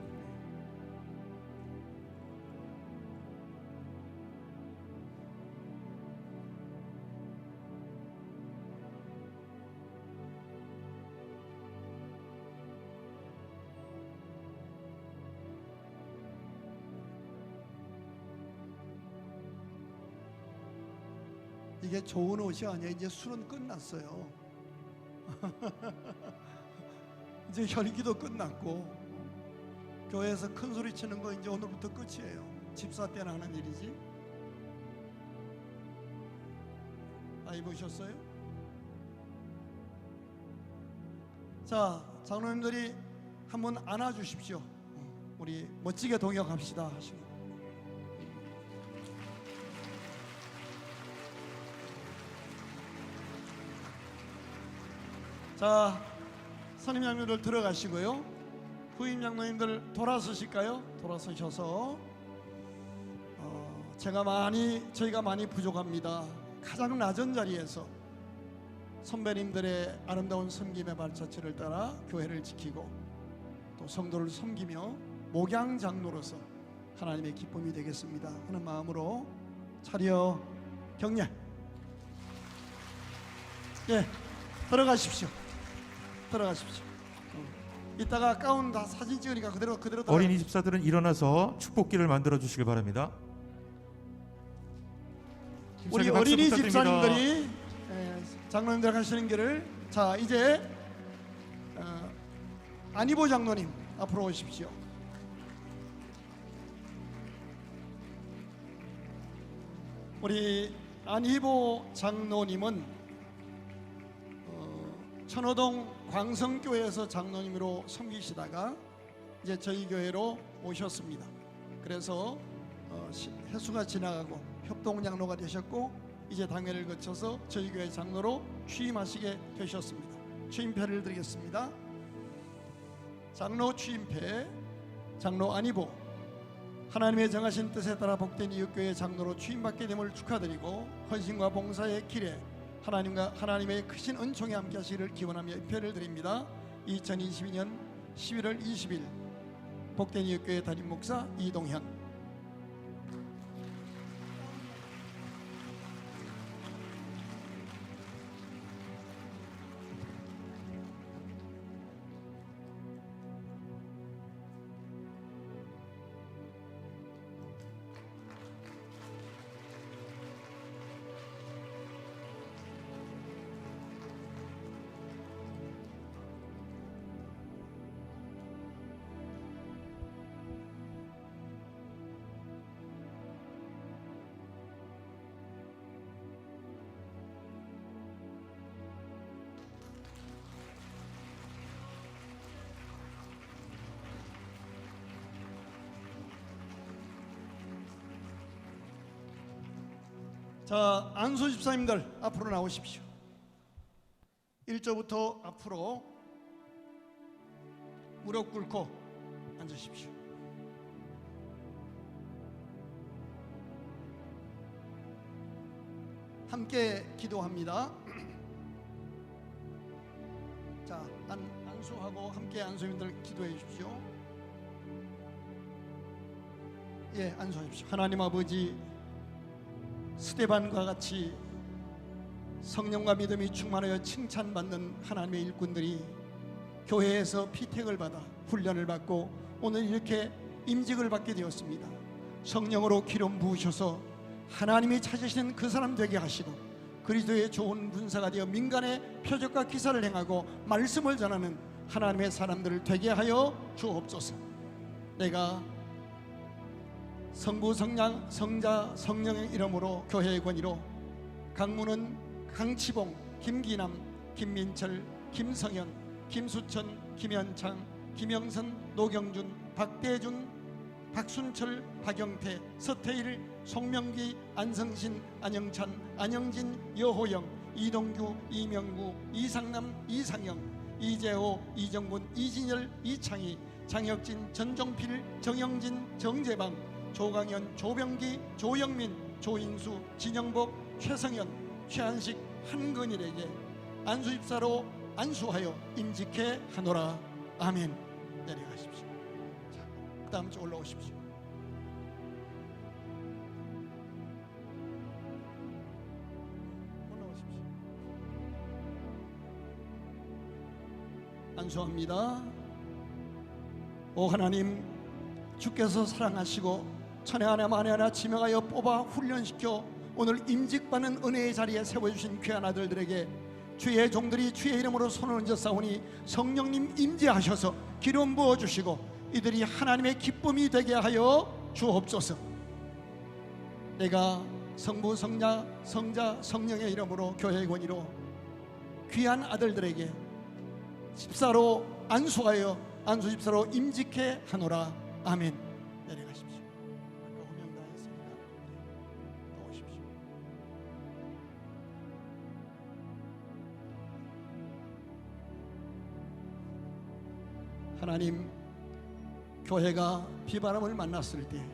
이게 좋은 옷이 아니야. 이제 술은 끝났어요. 이제 혈기도 끝났고 교회에서 큰 소리 치는 거 이제 오늘부터 끝이에요. 집사 때나 하는 일이지. 다 입으셨어요? 자, 장로님들이 한번 안아주십시오. 우리 멋지게 동역합시다 하시고. 자, 선임 장로님들 들어가시고요. 후임 장로님들 돌아서실까요? 돌아서셔서 저희가 많이 부족합니다. 가장 낮은 자리에서 선배님들의 아름다운 섬김의 발자취를 따라 교회를 지키고 또 성도를 섬기며 목양 장로로서 하나님의 기쁨이 되겠습니다 하는 마음으로 차려 경례. 예, 들어가십시오. 들어가십시오. 이따가 가운 다 사진 찍으니까 그대로 어린이 집사들은 일어나서 축복기를 만들어 주시길 바랍니다. 우리 어린이 집사님들이 장로님들 가시는 길을, 자, 이제 안희보 장로님 앞으로 오십시오. 우리 안희보 장로님은 천호동 광성교회에서 장로님으로 섬기시다가 이제 저희 교회로 오셨습니다. 그래서 해수가 지나가고 협동장로가 되셨고 이제 당회를 거쳐서 저희 교회 장로로 취임하시게 되셨습니다. 취임패를 드리겠습니다. 장로 취임패, 장로 안희보, 하나님의 정하신 뜻에 따라 복된 이웃교회 장로로 취임받게 됨을 축하드리고 헌신과 봉사의 길에 하나님의 크신 은총에 함께 하시기를 기원하며 입회를 드립니다. 2022년 11월 20일 복된 이웃교회 담임 목사 이동현. 자, 안수 집사님들 앞으로 나오십시오. 1조부터 앞으로 무릎 꿇고 앉으십시오. 함께 기도합니다. 자, 안수하고 함께 안수님들 기도해 주십시오. 예, 안수하십시오. 하나님 아버지, 스데반과 같이 성령과 믿음이 충만하여 칭찬받는 하나님의 일꾼들이 교회에서 피택을 받아 훈련을 받고 오늘 이렇게 임직을 받게 되었습니다. 성령으로 기름 부으셔서 하나님이 찾으시는 그 사람 되게 하시고 그리스도의 좋은 군사가 되어 민간의 표적과 기사를 행하고 말씀을 전하는 하나님의 사람들을 되게 하여 주옵소서. 내가 성부, 성자, 성령의 이름으로 교회의 권위로 강문은 강치봉, 김기남, 김민철, 김성현, 김수천, 김현창, 김영선, 노경준, 박대준, 박순철, 박영태, 서태일, 송명기, 안성신, 안영찬, 안영진, 여호영, 이동규, 이명구, 이상남, 이상영, 이재호, 이정군, 이진열, 이창희, 장혁진, 전종필, 정영진, 정재방, 조강현, 조병기, 조영민, 조인수, 진영복, 최성현, 최한식, 한건일에게 안수집사로 안수하여 임직해 하노라. 아멘. 내려가십시오. 자, 그 다음 주 올라오십시오. 올라오십시오. 안수합니다. 오 하나님, 주께서 사랑하시고 천혜 하나 만에 하나 지명하여 뽑아 훈련시켜 오늘 임직받는 은혜의 자리에 세워주신 귀한 아들들에게 주의 종들이 주의 이름으로 손을 얹어 싸우니 성령님 임재하셔서 기름 부어주시고 이들이 하나님의 기쁨이 되게 하여 주옵소서. 내가 성부, 성자, 성자, 성령의 이름으로 교회의 권위로 귀한 아들들에게 집사로 안수하여 안수 집사로 임직해 하노라. 아멘. 내려가십시오. 아까 호명 다 했습니다. 또 오십시오. 하나님, 교회가 비바람을 만났을 때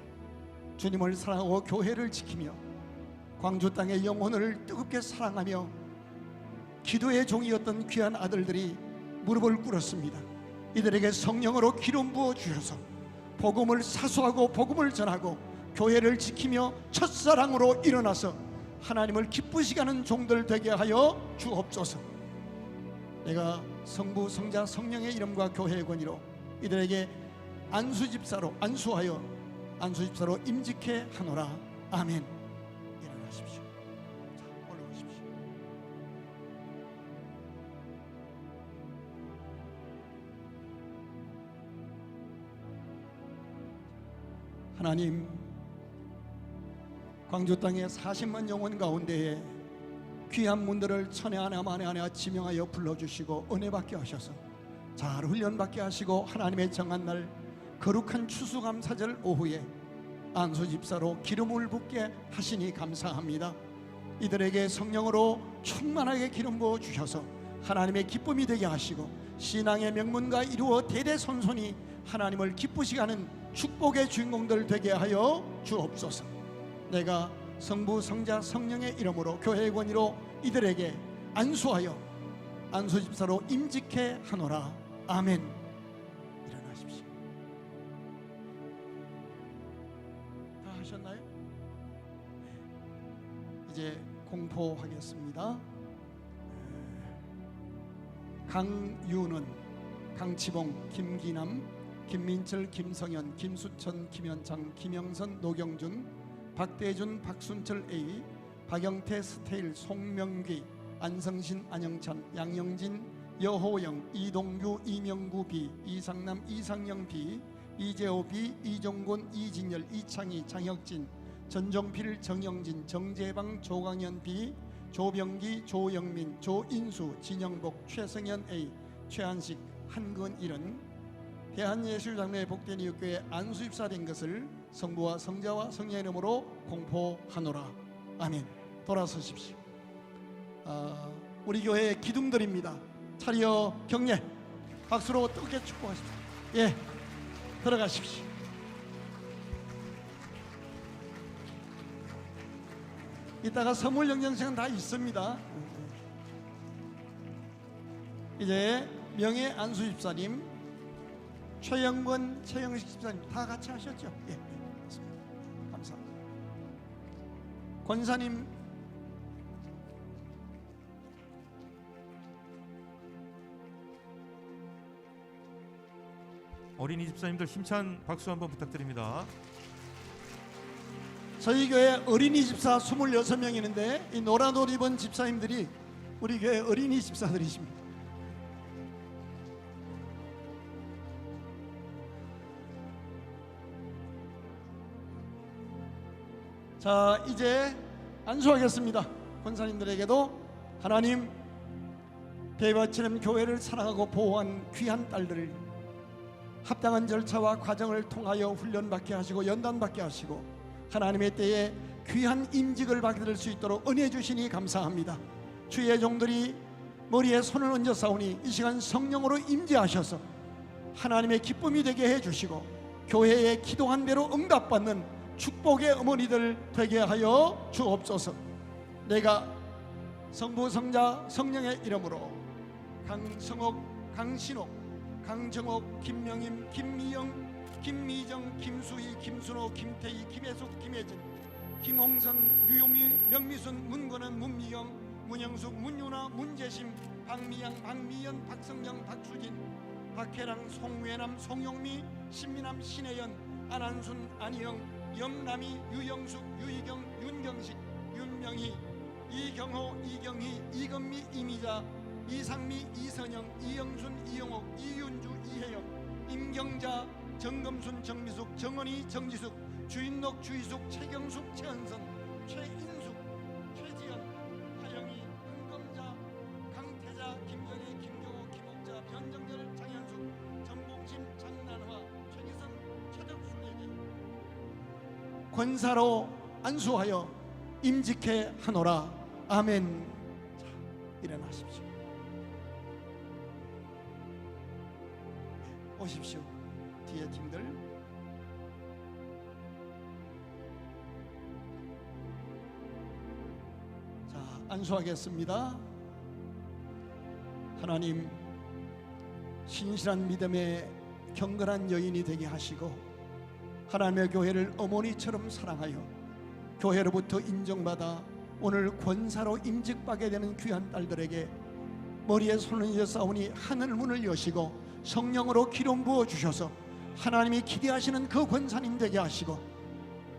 주님을 사랑하고 교회를 지키며 광주 땅의 영혼을 뜨겁게 사랑하며 기도의 종이었던 귀한 아들들이 무릎을 꿇었습니다. 이들에게 성령으로 기름 부어 주셔서 복음을 사수하고 복음을 전하고 교회를 지키며 첫사랑으로 일어나서 하나님을 기쁘시게 하는 종들 되게 하여 주옵소서. 내가 성부, 성자, 성령의 이름과 교회의 권위로 이들에게 안수집사로 안수하여 안수집사로 임직해 하노라. 아멘. 일어나십시오. 자, 올라오십시오. 하나님, 광주 땅의 40만 영혼 가운데에 귀한 분들을 천혜 하나 만에 하나 지명하여 불러주시고 은혜받게 하셔서 잘 훈련받게 하시고 하나님의 정한 날 거룩한 추수감사절 오후에 안수집사로 기름을 붓게 하시니 감사합니다. 이들에게 성령으로 충만하게 기름 부어 주셔서 하나님의 기쁨이 되게 하시고 신앙의 명문과 이루어 대대손손이 하나님을 기쁘시게 하는 축복의 주인공들 되게 하여 주옵소서. 내가 성부, 성자, 성령의 이름으로 교회의 권위로 이들에게 안수하여 안수집사로 임직해 하노라. 아멘. 일어나십시오. 다 하셨나요? 이제 공포하겠습니다. 강윤은, 강치봉, 김기남, 김민철, 김성현, 김수천, 김현창, 김영선, 노경준, 박대준, 박순철 A, 박영태, 스테일, 송명귀, 안성신, 안영찬, 양영진, 여호영, 이동규, 이명구 B, 이상남, 이상영 B, 이재호 B, 이종곤, 이진열, 이창희, 장혁진, 전종필, 정영진, 정재방, 조강현 B, 조병기, 조영민, 조인수, 진영복, 최성현 A, 최한식, 한근일은 대한예술장로회 복된 이웃교회 안수집사 된 것을 성부와 성자와 성령의 이름으로 공포하노라. 아멘. 돌아서십시오. 우리 교회의 기둥들입니다. 차리어 경례 박수로 뜨겁게 축복하십시오. 예, 들어가십시오. 이따가 선물 영전시간 다 있습니다. 이제 명예 안수집사님, 최영권, 최영식 집사님 다 같이 하셨죠? 예, 감사합니다. 권사님, 어린이 집사님들 힘찬 박수 한번 부탁드립니다. 저희 교회 어린이 집사 26명 있는데 이 노란 옷 입은 집사님들이 우리 교회 어린이 집사들이십니다. 자, 이제 안수하겠습니다. 권사님들에게도 하나님 배바치는 교회를 사랑하고 보호한 귀한 딸들을 합당한 절차와 과정을 통하여 훈련받게 하시고 연단받게 하시고 하나님의 때에 귀한 임직을 받을 수 있도록 은혜 주시니 감사합니다. 주의 종들이 머리에 손을 얹어 싸우니 이 시간 성령으로 임재하셔서 하나님의 기쁨이 되게 해주시고 교회에 기도한 대로 응답받는 축복의 어머니들 되게 하여 주옵소서. 내가 성부 성자 성령의 이름으로 강성옥, 강신옥, 강정옥, 김명임, 김미영, 김미정, 김수희, 김순호, 김태희, 김혜숙, 김혜진, 김홍선, 유효미, 명미순, 문건은, 문미영, 문영숙, 문유나, 문재심, 박미양, 박미연, 박성경, 박수진, 박혜랑, 송외남, 송영미, 신미남, 신혜연, 안한순, 안희영, 염남희, 유영숙, 유희경, 윤경식, 윤명희, 이경호, 이경희, 이건미, 이미자, 이상미, 이선영, 이영순, 이영옥, 이윤주, 이혜영, 임경자, 정금순, 정미숙, 정원희, 정지숙, 주인록, 주희숙, 최경숙, 최은선, 최인숙, 최지연, 하영희, 한검자, 강태자, 김정희, 김경호, 김옥자, 변정열, 장현숙, 정봉심, 장난화, 최기성, 최덕순에게 권사로 안수하여 임직해 하노라. 아멘. 자, 일어나십시오. 오십시오. 뒤에 팀들. 자, 안수하겠습니다. 하나님, 신실한 믿음의 경건한 여인이 되게 하시고 하나님의 교회를 어머니처럼 사랑하여 교회로부터 인정받아 오늘 권사로 임직받게 되는 귀한 딸들에게 머리에 손을 얹어 싸우니 하늘 문을 여시고 성령으로 기름 부어 주셔서 하나님이 기대하시는 그 권사님 되게 하시고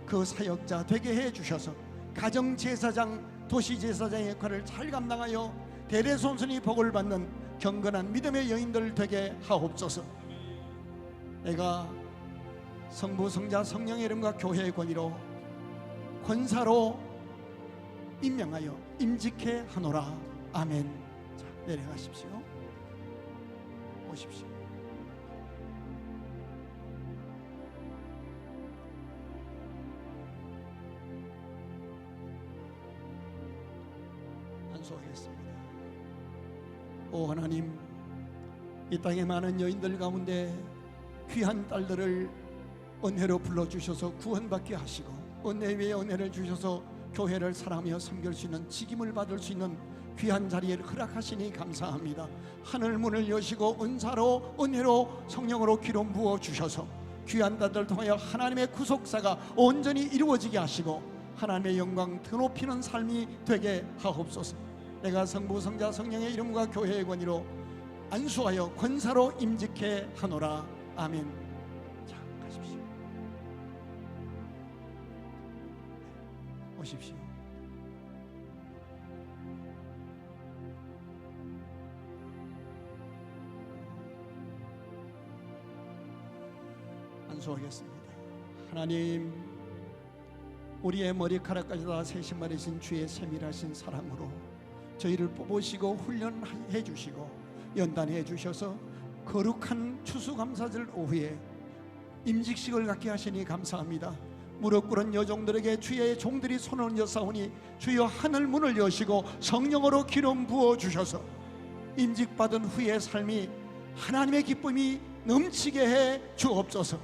그 사역자 되게 해 주셔서 가정제사장, 도시제사장의 역할을 잘 감당하여 대대손손이 복을 받는 경건한 믿음의 여인들 되게 하옵소서. 내가 성부, 성자, 성령의 이름과 교회의 권위로 권사로 임명하여 임직해 하노라. 아멘. 자, 내려가십시오. 오십시오. 안수하겠습니다. 오 하나님, 이 땅의 많은 여인들 가운데 귀한 딸들을 은혜로 불러주셔서 구원받게 하시고 은혜 위에 은혜를 주셔서 교회를 사랑하며 섬길 수 있는 직임을 받을 수 있는 귀한 자리를 허락하시니 감사합니다. 하늘 문을 여시고 은사로 은혜로 성령으로 기름 부어 주셔서 귀한 자들 통하여 하나님의 구속사가 온전히 이루어지게 하시고 하나님의 영광 드높이는 삶이 되게 하옵소서. 내가 성부, 성자, 성령의 이름과 교회의 권위로 안수하여 권사로 임직해 하노라. 아멘. 자, 가십시오. 오십시오. 안수하겠습니다. 하나님, 우리의 머리카락까지 다 세심하신 주의 세밀하신 사랑으로 저희를 뽑으시고 훈련해 주시고 연단해 주셔서 거룩한 추수감사절 오후에 임직식을 갖게 하시니 감사합니다. 무릎 꿇은 여종들에게 주의 종들이 손을 얹어 싸우니 주여 하늘 문을 여시고 성령으로 기름 부어 주셔서 임직받은 후의 삶이 하나님의 기쁨이 넘치게 해 주옵소서.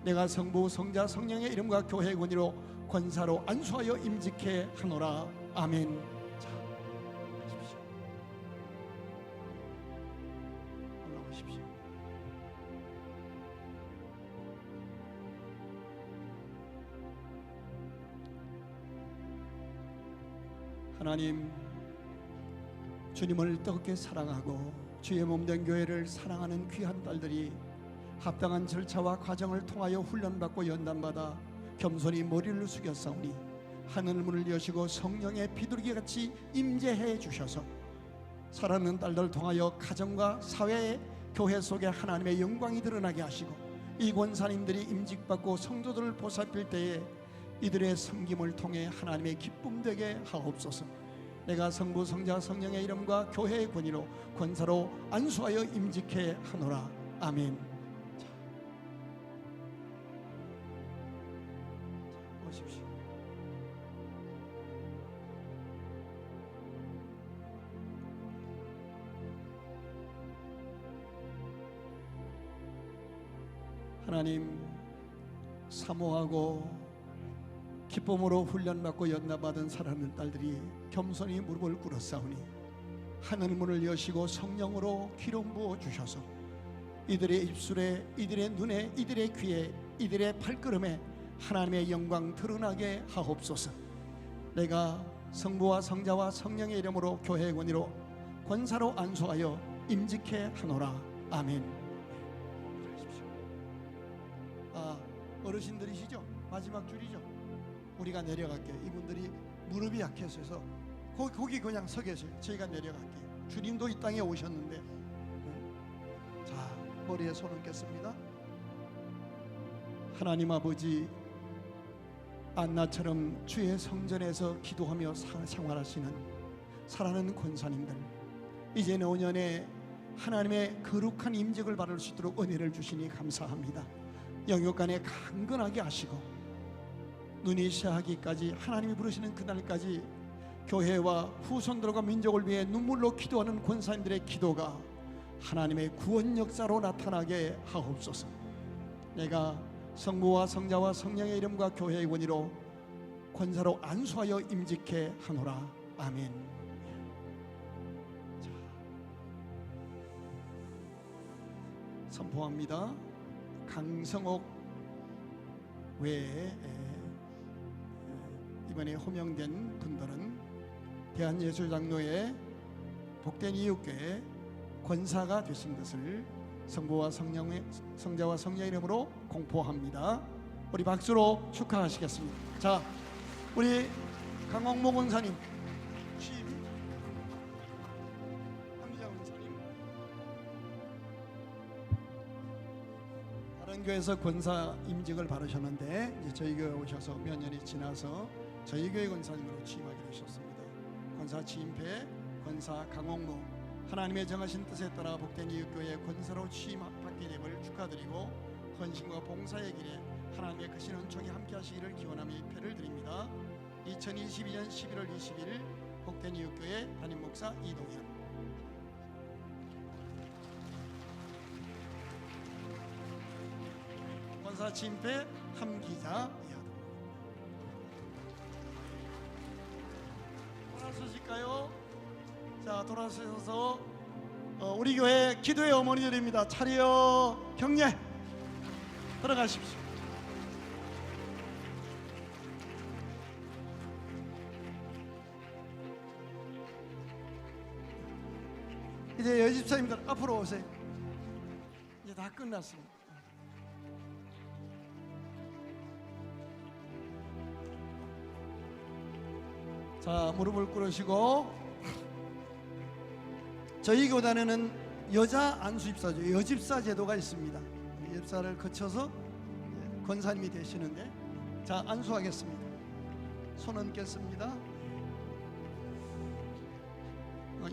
내가 성부, 성자, 성령의 이름과 교회의 권위로 권사로 안수하여 임직해 하노라. 아멘. 자, 가십시오. 올라오십시오. 하나님, 주님을 뜨겁게 사랑하고 주의 몸된 교회를 사랑하는 귀한 딸들이 합당한 절차와 과정을 통하여 훈련받고 연단받아 겸손히 머리를 숙였사오니 하늘 문을 여시고 성령의 비둘기같이 임재해 주셔서 살아있는 딸들 통하여 가정과 사회, 교회 속에 하나님의 영광이 드러나게 하시고 이 권사님들이 임직받고 성도들을 보살필 때에 이들의 섬김을 통해 하나님의 기쁨 되게 하옵소서. 내가 성부, 성자, 성령의 이름과 교회의 권위로 권사로 안수하여 임직해 하노라. 아멘. 자, 오십시오. 하나님, 사모하고 기쁨으로 훈련받고 연나받은 사랑하는 딸들이 겸손히 무릎을 꿇었사오니 하늘 문을 여시고 성령으로 기름 부어 주셔서 이들의 입술에, 이들의 눈에, 이들의 귀에, 이들의 발걸음에 하나님의 영광 드러나게 하옵소서. 내가 성부와 성자와 성령의 이름으로 교회의 권위로 권사로 안수하여 임직해 하노라. 아멘. 어르신들이시죠? 마지막 줄이죠? 우리가 내려갈게요. 이분들이 무릎이 약해서 거기 그냥 서 계세요. 저희가 내려갈게요. 주님도 이 땅에 오셨는데. 자, 머리에 손을 얹겠습니다. 하나님 아버지, 안나처럼 주의 성전에서 기도하며 생활하시는 사랑하는 권사님들, 이제 내년에 하나님의 거룩한 임직을 받을 수 있도록 은혜를 주시니 감사합니다. 영육간에 강건하게 하시고 눈이 새하기까지, 하나님이 부르시는 그날까지 교회와 후손들과 민족을 위해 눈물로 기도하는 권사님들의 기도가 하나님의 구원 역사로 나타나게 하옵소서. 내가 성부와 성자와 성령의 이름과 교회의 권위로 권사로 안수하여 임직해 하노라. 아멘. 자, 선포합니다. 강성옥 외에 이번에 호명된 분들은 대한예술장로회 복된 이웃교회 권사가 되신 것을 성부와 성자와 성령의 이름으로 공포합니다. 우리 박수로 축하하시겠습니다. 자, 우리 강홍모 권사님 취임, 한미자 권사님 다른 교회에서 권사 임직을 받으셨는데 이제 저희 교회 오셔서 몇 년이 지나서 저희 교회 권사님으로 취임하게 되셨습니다. 권사 취임패 권사 강홍모, 하나님의 정하신 뜻에 따라 복된 이웃교회 권사로 취임받게 됨을 축하드리고 헌신과 봉사의 길에 하나님의 크신 은총이 함께 하시기를 기원하며 입회를 드립니다. 2022년 11월 20일 복된 이웃교회 담임목사 이동현. 권사 취임패 함기자 돌아서실까요? 자, 돌아서셔서 우리 교회 기도의 어머니들입니다. 차려 경례 들어가십시오. 이제 여집사님들 앞으로 오세요. 이제 다 끝났습니다. 자, 무릎을 꿇으시고, 저희 교단에는 여자 안수입사죠, 여집사 제도가 있습니다. 여집사를 거쳐서 권사님이 되시는데, 자, 안수하겠습니다. 손 얹겠습니다.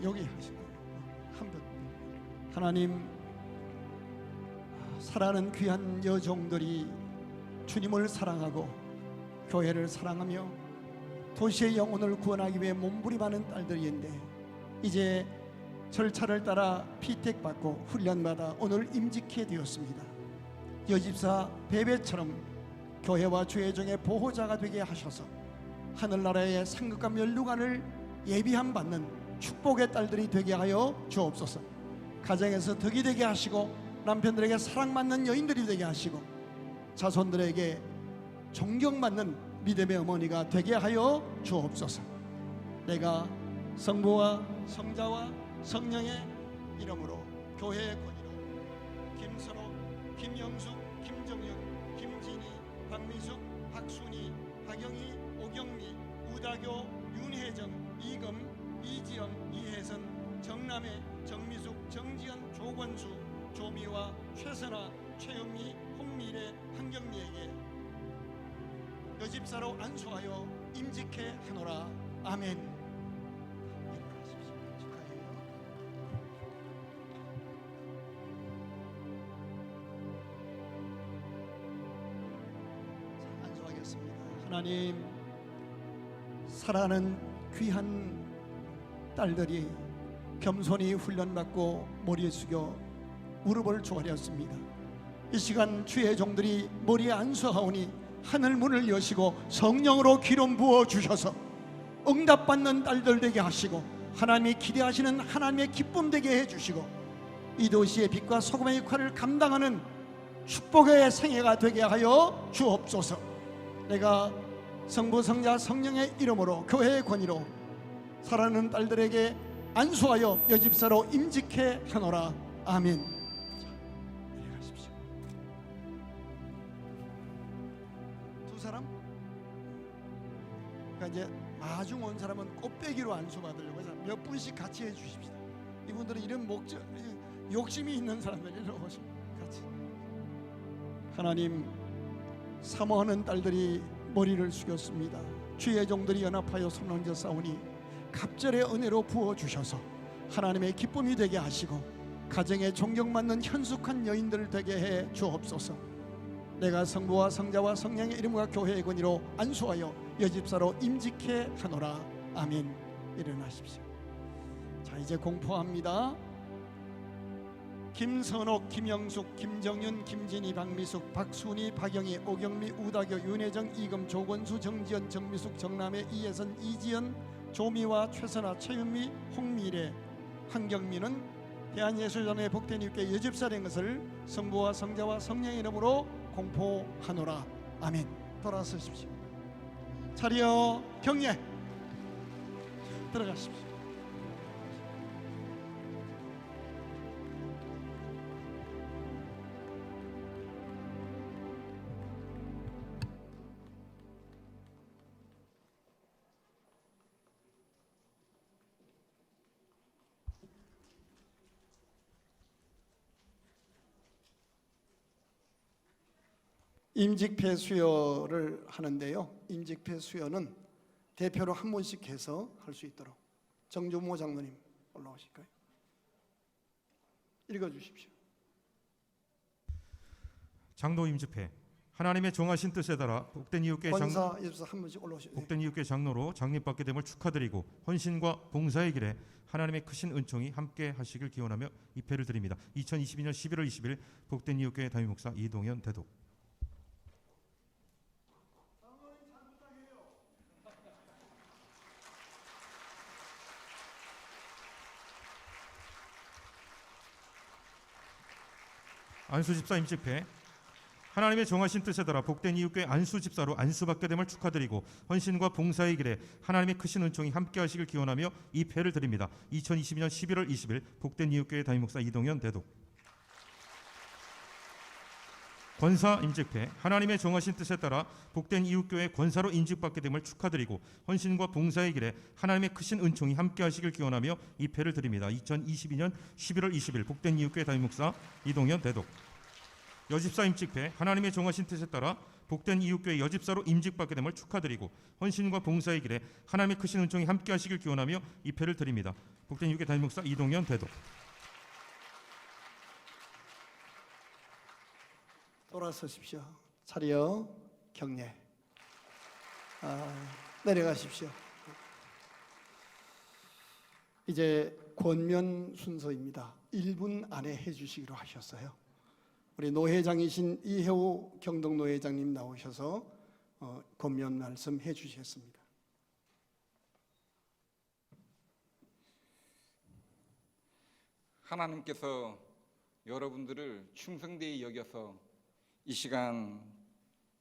여기 하시고 한 분. 하나님, 사랑하는 귀한 여종들이 주님을 사랑하고 교회를 사랑하며 도시의 영혼을 구원하기 위해 몸부림하는 딸들인데 이제 절차를 따라 피택받고 훈련받아 오늘 임직해 되었습니다. 여집사 베베처럼 교회와 주의 종의 보호자가 되게 하셔서 하늘나라의 상급과 면류관을 예비함 받는 축복의 딸들이 되게 하여 주옵소서. 가정에서 덕이 되게 하시고 남편들에게 사랑받는 여인들이 되게 하시고 자손들에게 존경받는 믿음의 어머니가 되게 하여 주옵소서. 내가 성부와 성자와 성령의 이름으로 교회의 권위로 김선호, 김영숙, 김정영, 김진희, 박미숙, 박순희, 박영희, 오경미, 우다교, 윤혜정, 이금, 이지영, 이혜선, 정남혜, 정미숙, 정지연, 조권수, 조미화, 최선아, 최영미, 홍미래, 한경미에게 여집사로 안수하여 임직해 하노라. 아멘. 자, 안수하겠습니다. 하나님, 사랑하는 귀한 딸들이 겸손히 훈련받고 머리 숙여 무릎을 조아렸습니다. 이 시간 주의 종들이 머리에 안수하오니 하늘 문을 여시고 성령으로 기름 부어 주셔서 응답받는 딸들 되게 하시고 하나님이 기대하시는 하나님의 기쁨 되게 해주시고 이 도시의 빛과 소금의 역할을 감당하는 축복의 생애가 되게 하여 주옵소서. 내가 성부 성자 성령의 이름으로 교회의 권위로 사랑하는 딸들에게 안수하여 여집사로 임직해 하노라. 아멘. 자, 내려가십시오. 두 사람? 그러니까 이제 마중 온 사람은 꽃배기로 안수받으려고 해서 몇 분씩 같이 해주십시다. 이분들은 이런 목적, 욕심이 있는 사람들 일로 오시면 같이. 하나님, 사모하는 딸들이 머리를 숙였습니다. 주의 종들이 연합하여 손 얹어 싸우니 갑절의 은혜로 부어주셔서 하나님의 기쁨이 되게 하시고 가정에 존경받는 현숙한 여인들 되게 해 주옵소서. 내가 성부와 성자와 성령의 이름과 교회의 권위로 안수하여 여집사로 임직해 하노라. 아멘. 일어나십시오. 자, 이제 공포합니다. 김선옥, 김영숙, 김정윤, 김진희, 박미숙, 박순희, 박영희, 오경미, 우다교, 윤혜정, 이금, 조건수, 정지연, 정미숙, 정남혜, 이혜선, 이지연, 조미화, 최선아, 최윤미, 홍미래, 한경민은 대한예술전의 복된 이웃교회 여집사 된 것을 성부와 성자와 성령의 이름으로 공포하노라. 아멘. 돌아서십시오. 차려 경례. 들어가십시오. 임직패 수여를 하는데요. 임직패 수여는 대표로 한 분씩 해서 할 수 있도록 정조모 장로님 올라오실까요? 읽어주십시오. 장로 임직패. 하나님의 정하신 뜻에 따라 복된 이웃교회 권사 예수사 한 분씩 올라오시죠. 복된 이웃교회 장로로 장립받게 됨을 축하드리고 헌신과 봉사의 길에 하나님의 크신 은총이 함께 하시길 기원하며 입회를 드립니다. 2022년 11월 20일 복된 이웃교회 담임목사 이동현 대독. 안수집사 임직패. 하나님의 정하신 뜻에 따라 복된 이웃교회 안수집사로 안수받게 됨을 축하드리고 헌신과 봉사의 길에 하나님의 크신 은총이 함께 하시길 기원하며 입회를 드립니다. 2022년 11월 20일 복된 이웃교회 담임목사 이동현 대독. 권사 임직패. 하나님의 정하신 뜻에 따라 복된 이웃교회 권사로 임직받게 됨을 축하드리고 헌신과 봉사의 길에 하나님의 크신 은총이 함께 하시길 기원하며 입회를 드립니다. 2022년 11월 20일 복된 이웃교회 담임목사 이동현 대독. 여집사 임직패. 하나님의 정하신 뜻에 따라 복된 이웃교회 여집사로 임직받게 됨을 축하드리고 헌신과 봉사의 길에 하나님의 크신 은총이 함께 하시길 기원하며 입회를 드립니다. 복된 이웃교회 담임목사 이동현 대독. 돌아서십시오. 차려 경례. 내려가십시오. 이제 권면 순서입니다. 1분 안에 해주시기로 하셨어요. 우리 노회장이신 이혜우 경동 노회장님 나오셔서 권면 말씀 해주셨습니다. 하나님께서 여러분들을 충성되이 여겨서 이 시간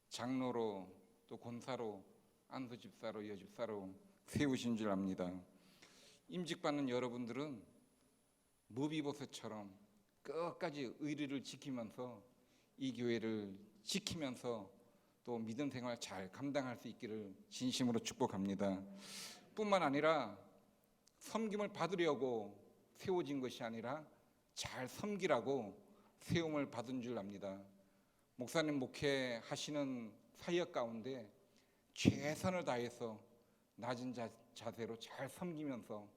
장로로 또 권사로 안수집사로 여집사로 세우신 줄 압니다. 임직받는 여러분들은 무비보셋처럼 끝까지 의리를 지키면서 이 교회를 지키면서 또 믿음 생활 잘 감당할 수 있기를 진심으로 축복합니다. 뿐만 아니라 섬김을 받으려고 세워진 것이 아니라 잘 섬기라고 세움을 받은 줄 압니다. 목사님 목회하시는 사역 가운데 최선을 다해서 낮은 자세로 잘 섬기면서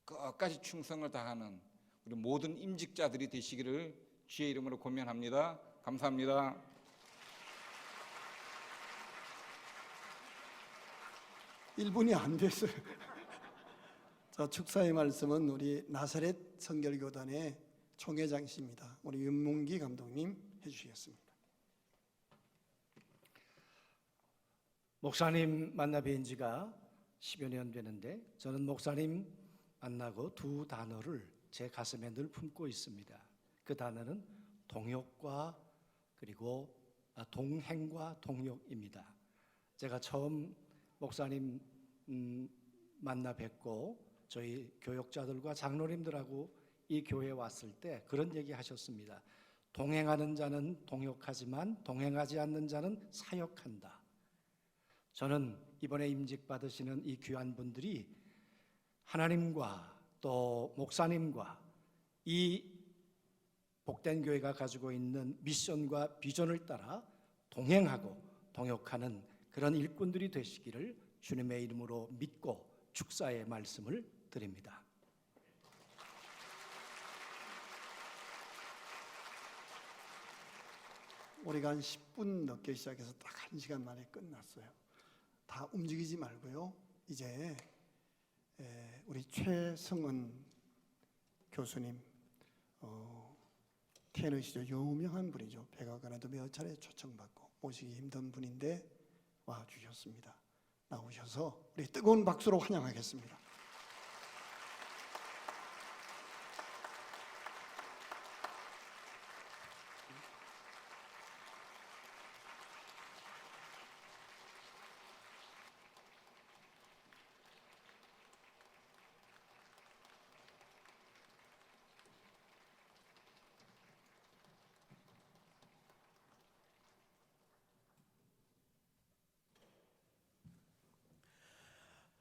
끝까지 충성을 다하는 우리 모든 임직자들이 되시기를 주의 이름으로 권면합니다. 감사합니다. (1분이) 안 됐어요. 자, 축사의 말씀은 우리 나사렛 성결교단의 총회장이십니다. 우리 윤문기 감독님 주시겠습니다. 목사님 만나 뵌 지가 10여 년 되는데 저는 목사님 만나고 두 단어를 제 가슴에 늘 품고 있습니다. 그 단어는 동역과 그리고 동행과 동역입니다. 제가 처음 목사님 만나 뵙고 저희 교역자들과 장로님들하고 이 교회에 왔을 때 그런 얘기 하셨습니다. 동행하는 자는 동역하지만 동행하지 않는 자는 사역한다. 저는 이번에 임직 받으시는 이 귀한 분들이 하나님과 또 목사님과 이 복된 교회가 가지고 있는 미션과 비전을 따라 동행하고 동역하는 그런 일꾼들이 되시기를 주님의 이름으로 믿고 축사의 말씀을 드립니다. 우리가 한 10분 늦게 시작해서 딱 1시간 만에 끝났어요. 다 움직이지 말고요. 이제 우리 최성은 교수님 테너시죠. 유명한 분이죠. 백악관에도 몇 차례 초청받고 모시기 힘든 분인데 와주셨습니다. 나오셔서 우리 뜨거운 박수로 환영하겠습니다.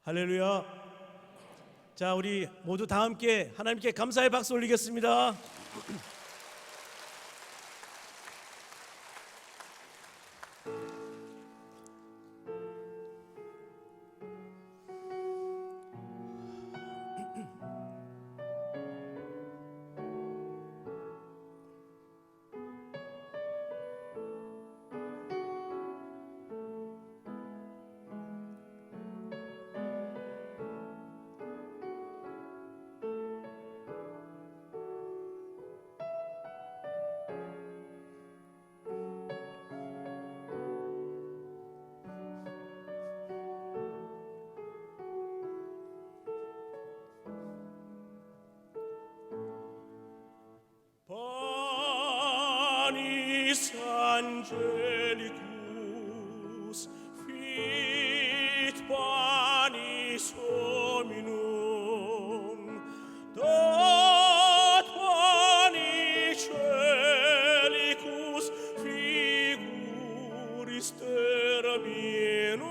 할렐루야. 자, 우리 모두 다 함께 하나님께 감사의 박수 올리겠습니다. Angelicus fit panis hominum dat panis celicus figuris terminum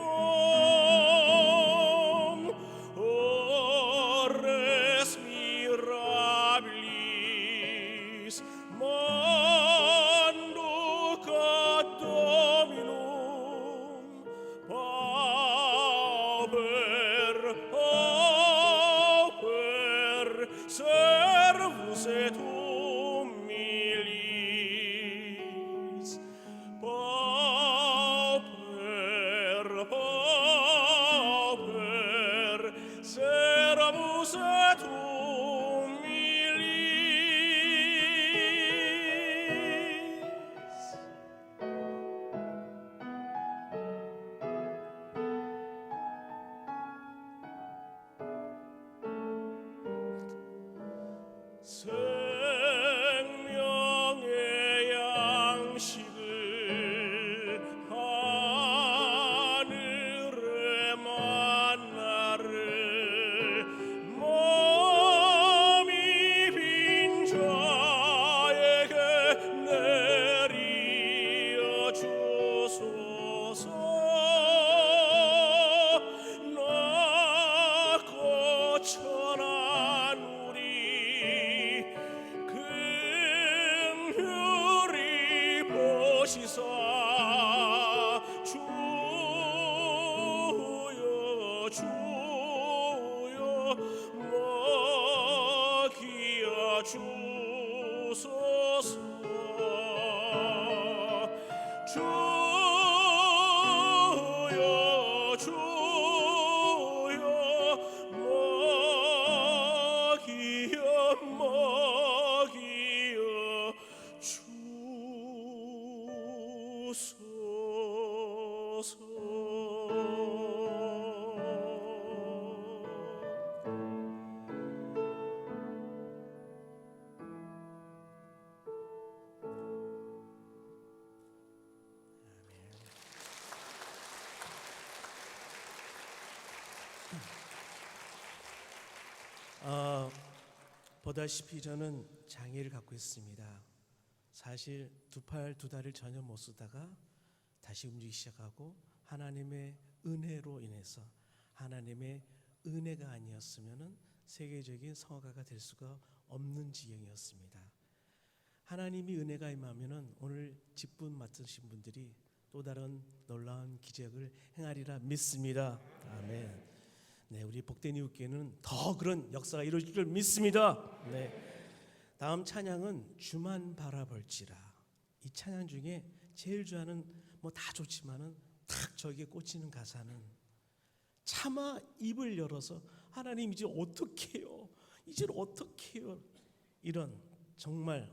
ores mirabilis servus et humilis pauper servus et humilis. 생명의 양식을 하늘의 만나를 몸이 빈 자에게 내리어 주소서. 낮고 천한 우리 긍휼히 보시사 주여 주여 먹여 주소서. 주여 주여 먹여 주소서. 보다시피 저는 장애를 갖고 있습니다. 사실 두 팔 두 다리를 전혀 못 쓰다가 다시 움직이기 시작하고 하나님의 은혜로 인해서 하나님의 은혜가 아니었으면은 세계적인 성화가가 될 수가 없는 지경이었습니다. 하나님이 은혜가 임하면은 오늘 직분 맡으신 분들이 또 다른 놀라운 기적을 행하리라 믿습니다. 아멘. 네, 우리 복된 이웃교회는 더 그런 역사가 이루어질 줄 믿습니다. 네. 다음 찬양은 주만 바라볼지라. 이 찬양 중에 제일 좋아하는 뭐 다 좋지만은 딱 저기에 꽂히는 가사는 차마 입을 열어서 하나님 이제 어떻게 해요? 이제 어떻게 해요? 이런 정말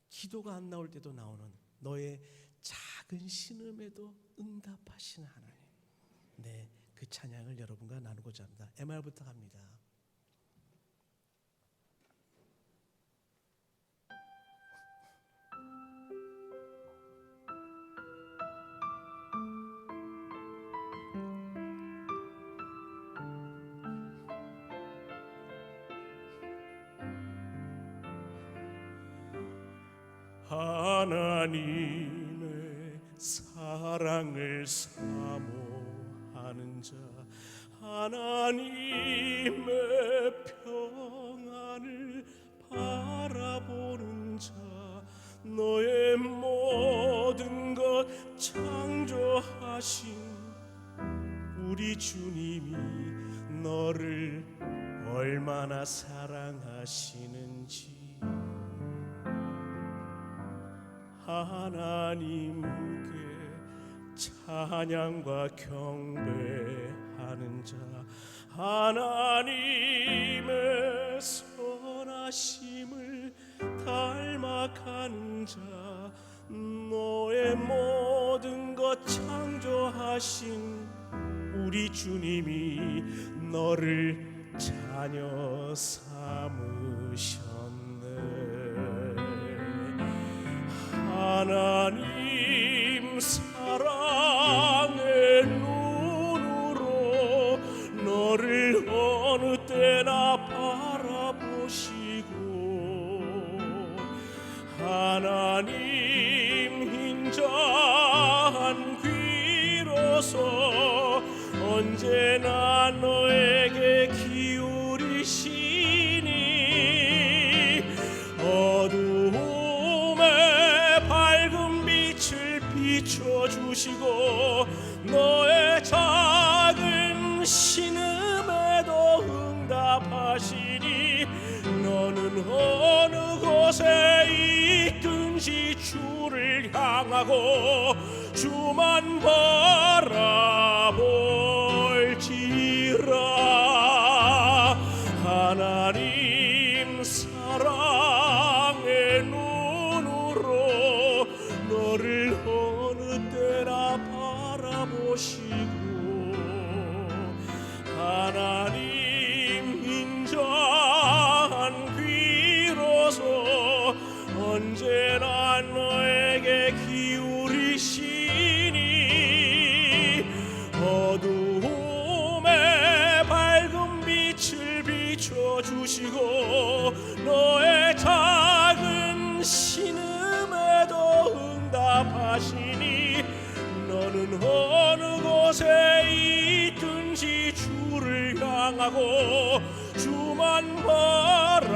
기도가 안 나올 때도 나오는 너의 작은 신음에도 응답하시는 하나님. 네, 그 찬양을 여러분과 나누고자 합니다. MR부터 갑니다. 하나님의 사랑을 사모하는 자, 하나님의 평안을 바라보는 자, 너의 모든 것 창조하신 우리 주님이 너를 얼마나 사랑하시는지 하나님께 찬양과 경배하는 자, 하나님의 선하심을 닮아가는 자, 너의 모든 것 창조하신 우리 주님이 너를 자녀 삼으셨네. 하나님 사랑의 눈으로 너를 어느 때나 바라보시고 하나님 인자한 귀로서 언제나 너에게 기울이시니 어두움에 밝은 빛을 비춰주시고 너의 작은 신음에도 응답하시니 너는 어느 곳에 있든지 주를 향하고 주만 바라볼지라. 하나님 사랑의 눈으로 너를 어느 때나 바라보시고 하나님 인자한 귀로서 언제나 너에게 기울이시니 어두움에 밝은 빛을 비춰주시고 너의 작은 신음에도 응답하시니 너는 어느 곳에 있든지 주를 향하고 주만 바라볼지라.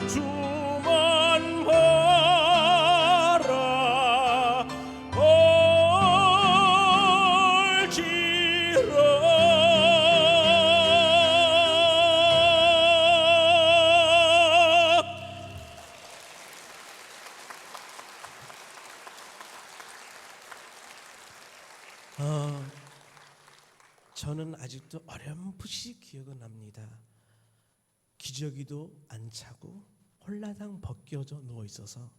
주만 바라볼지라. 저는 아직도 어렴풋이 기억은 납니다. 기저귀도 안 차고 홀라당 벗겨져 누워 있어서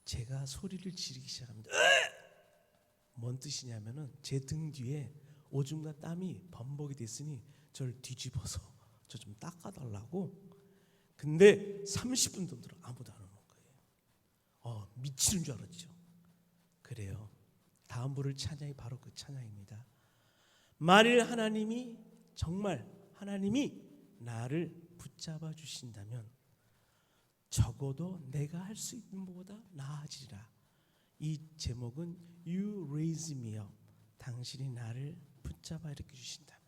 제가 소리를 지르기 시작합니다. 뭔 뜻이냐면은 제 등 뒤에 오줌과 땀이 범벅이 됐으니 저를 뒤집어서 저 좀 닦아달라고. 근데 30분 정도로 아무도 안 오는 거예요. 미치는 줄 알았죠. 그래요. 다음 부를 찬양이 바로 그 찬양입니다. 만일 하나님이 정말 하나님이 나를 붙잡아 주신다면 적어도 내가 할 수 있는 것보다 나아지리라. 이 제목은 You Raise Me Up. 당신이 나를 붙잡아 일으켜 주신다면.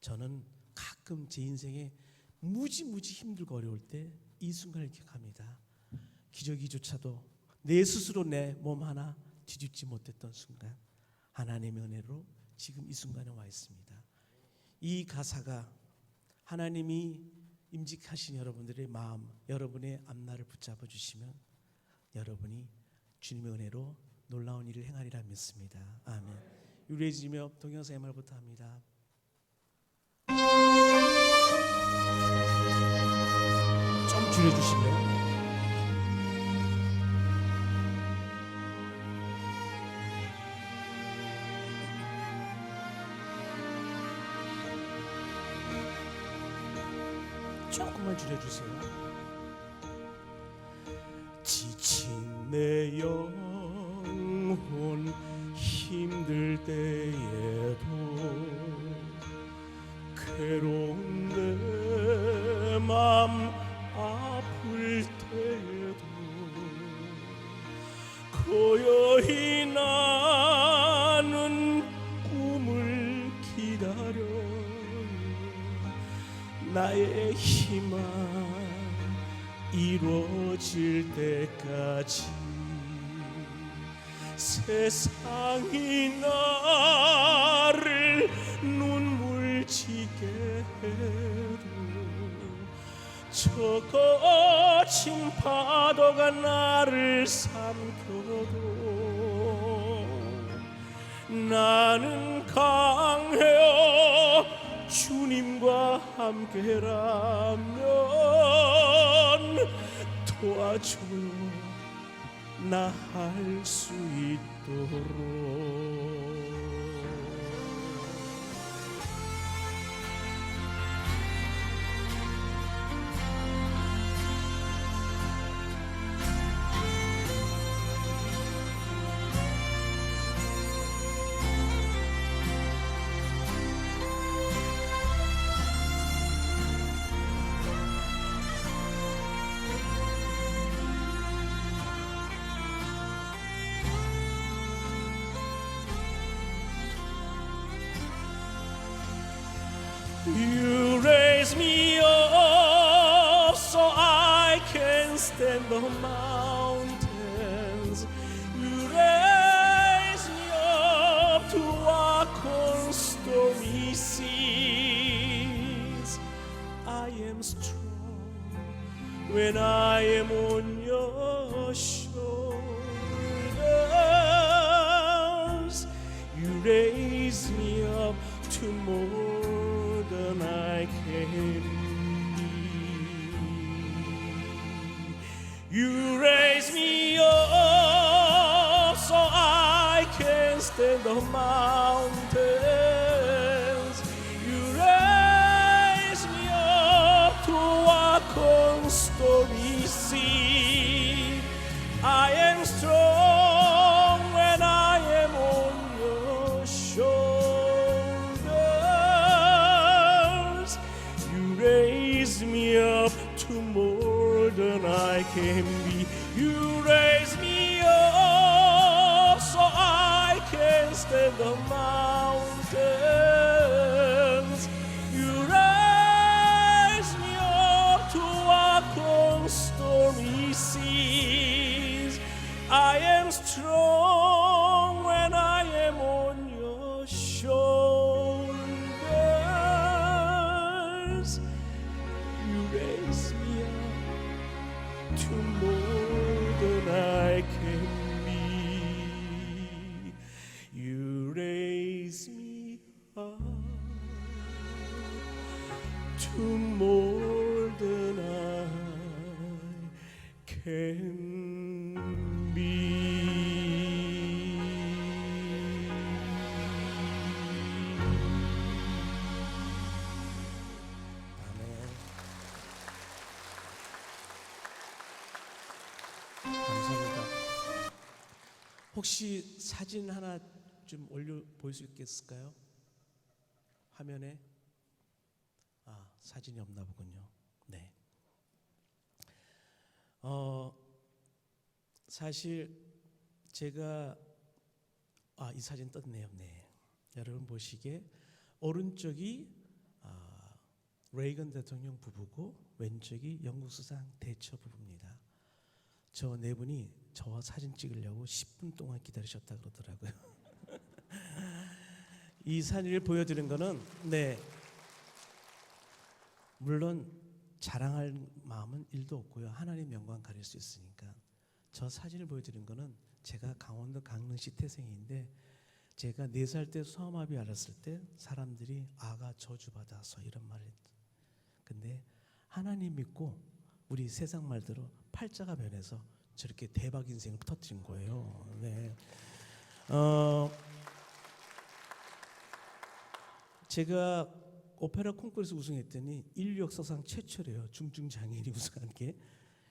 저는 가끔 제 인생에 무지무지 힘들고 어려울 때 이 순간을 기억합니다. 기저귀조차도 내 스스로 내 몸 하나 뒤집지 못했던 순간 하나님의 은혜로 지금 이 순간에 와 있습니다. 이 가사가 하나님이 임직하신 여러분들의 마음, 여러분의 앞날을 붙잡아 주시면 여러분이 주님의 은혜로 놀라운 일을 행하리라 믿습니다. 아멘. 유레지며 동영상 MR부터 합니다. 좀 줄여주실래요? 조금만 줄여주세요. 지친 내 영혼 힘들 때에도 괴로운 내 맘 아플 때에도 고요히 나는 꿈을 기다려 나의 희망 이루어질 때까지 세상이 나를 눈물 지게 해도 저 거친 파도가 나를 삼켜도 나는 강해요 주님과 함께라면 도와줘요 나 할 수 있도록. You raise me up so I can stand the mountains. You raise me up to walk on stormy seas. I am strong when I am on your shoulders. You raise me up to more than I can be. You raise me up so I can stand the mountains. You raise me up to walk on stormy sea. I am strong when I am on your shoulders. Raise me up to more than I can be. You raise me up so I can stand the mountains. You raise me up to walk on stormy seas. I am strong when I am on your shoulders. You raise me up to more than I can be. You raise me up to more than I can be. 감사합니다. 혹시 사진 하나 좀 올려 볼 수 있겠을까요? 화면에 사진이 없나 보군요. 네. 사실 제가 이 사진 떴네요. 네. 여러분 보시기에 오른쪽이 레이건 대통령 부부고 왼쪽이 영국 수상 대처 부부입니다. 저 네 분이 저와 사진 찍으려고 10분 동안 기다리셨다 그러더라고요. 이 사진을 보여드린 거는 물론 자랑할 마음은 1도 없고요. 하나님 영광 가릴 수 있으니까. 저 사진을 보여드린 거는 제가 강원도 강릉시 태생인데 제가 4살 때 소아마비 알았을 때 사람들이 아가 저주받아서 이런 말을 했죠. 근데 하나님 믿고 우리 세상 말대로 팔자가 변해서 저렇게 대박 인생을 터뜨린 거예요. 네. 제가 오페라 콩쿠르에서 우승했더니 인류 역사상 최초래요. 중증장애인이 우승한 게.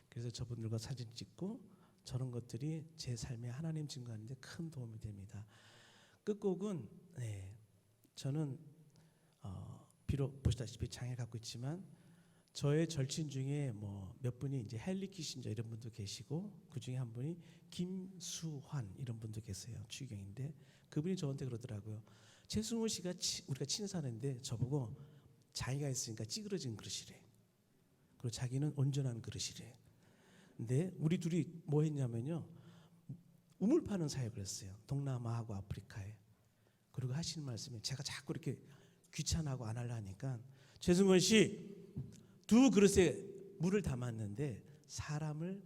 그래서 저분들과 사진 찍고 저런 것들이 제 삶에 하나님 증거하는 데 큰 도움이 됩니다. 끝곡은 저는 비록 보시다시피 장애 갖고 있지만 저의 절친 중에 몇 분이 이제 헨리 키신저 이런 분도 계시고 그 중에 한 분이 김수환 이런 분도 계세요. 추기경인데 그분이 저한테 그러더라고요. 최승호 씨가 우리가 친사는데 저보고 장애가 있으니까 찌그러진 그릇이래. 그리고 자기는 온전한 그릇이래. 근데 우리 둘이 뭐 했냐면요. 우물 파는 사역을 했어요. 동남아하고 아프리카에. 그리고 하시는 말씀이 제가 자꾸 이렇게 귀찮아하고 안 하려니까 최승원 씨 2 그릇에 물을 담았는데 사람을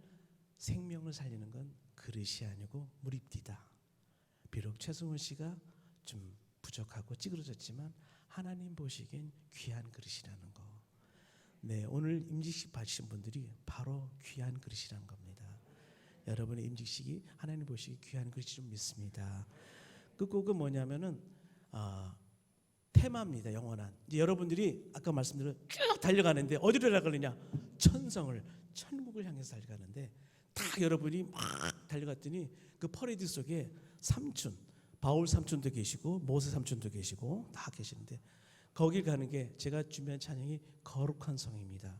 생명을 살리는 건 그릇이 아니고 물입디다. 비록 최승원 씨가 좀 부족하고 찌그러졌지만 하나님 보시기엔 귀한 그릇이라는 거. 네, 오늘 임직식 받으신 분들이 바로 귀한 그릇이라는 겁니다. 여러분의 임직식이 하나님 보시기 귀한 그릇이 좀 믿습니다. 끝곡은 뭐냐면은 테마입니다. 영원한. 이제 여러분들이 아까 말씀드린 쭉 달려가는데 어디로 달려가느냐? 천국을 향해서 달려가는데 딱 여러분이 막 달려갔더니 그 퍼레이드 속에 삼촌, 바울 삼촌도 계시고 모세 삼촌도 계시고 다 계시는데 거길 가는 게 제가 준비한 찬양이 거룩한 성입니다.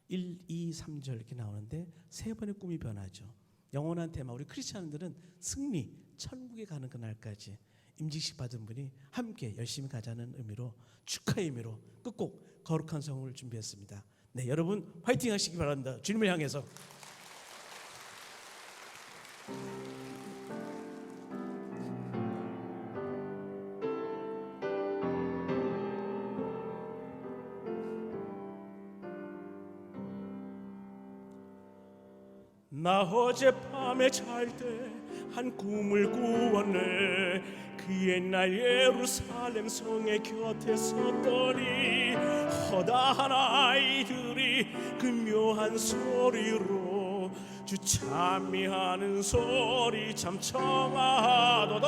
1, 2, 3절 이렇게 나오는데 3번의 꿈이 변하죠. 영원한 테마. 우리 크리스찬들은 승리, 천국에 가는 그날까지 임직식 받은 분이 함께 열심히 가자는 의미로 축하의 의미로 끝곡 거룩한 성을 준비했습니다. 네, 여러분 화이팅 하시기 바랍니다. 주님을 향해서. 나 어젯밤에 잘 때 한 꿈을 꾸었네. 그 옛날 예루살렘 성의 곁에 섰더니 허다한 아이들이 그 묘한 소리로 주 찬미하는 소리 참 청하도다.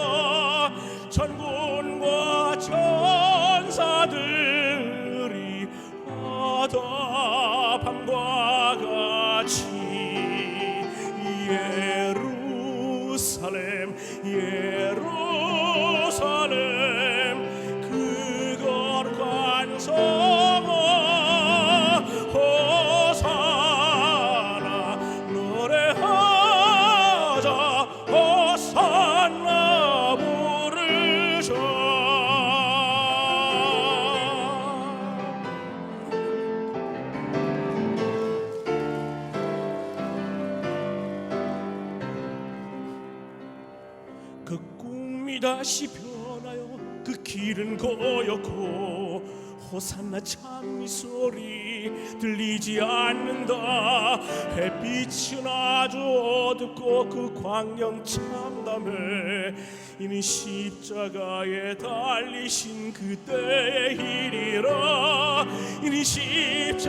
천군과 천사들이 바다 밤과 같이 예루살렘 그 거룩한 성아 호산나 노래하자 호산나 부르자. 그 꿈이 다시 변하여 그 길은 고였고 호산나 찬미 소리 들리지 않는다. 햇빛은 아주 어둡고 그 광경 참담해. 이는 십자가에 달리신 그때의 일이라. 이는 십자가에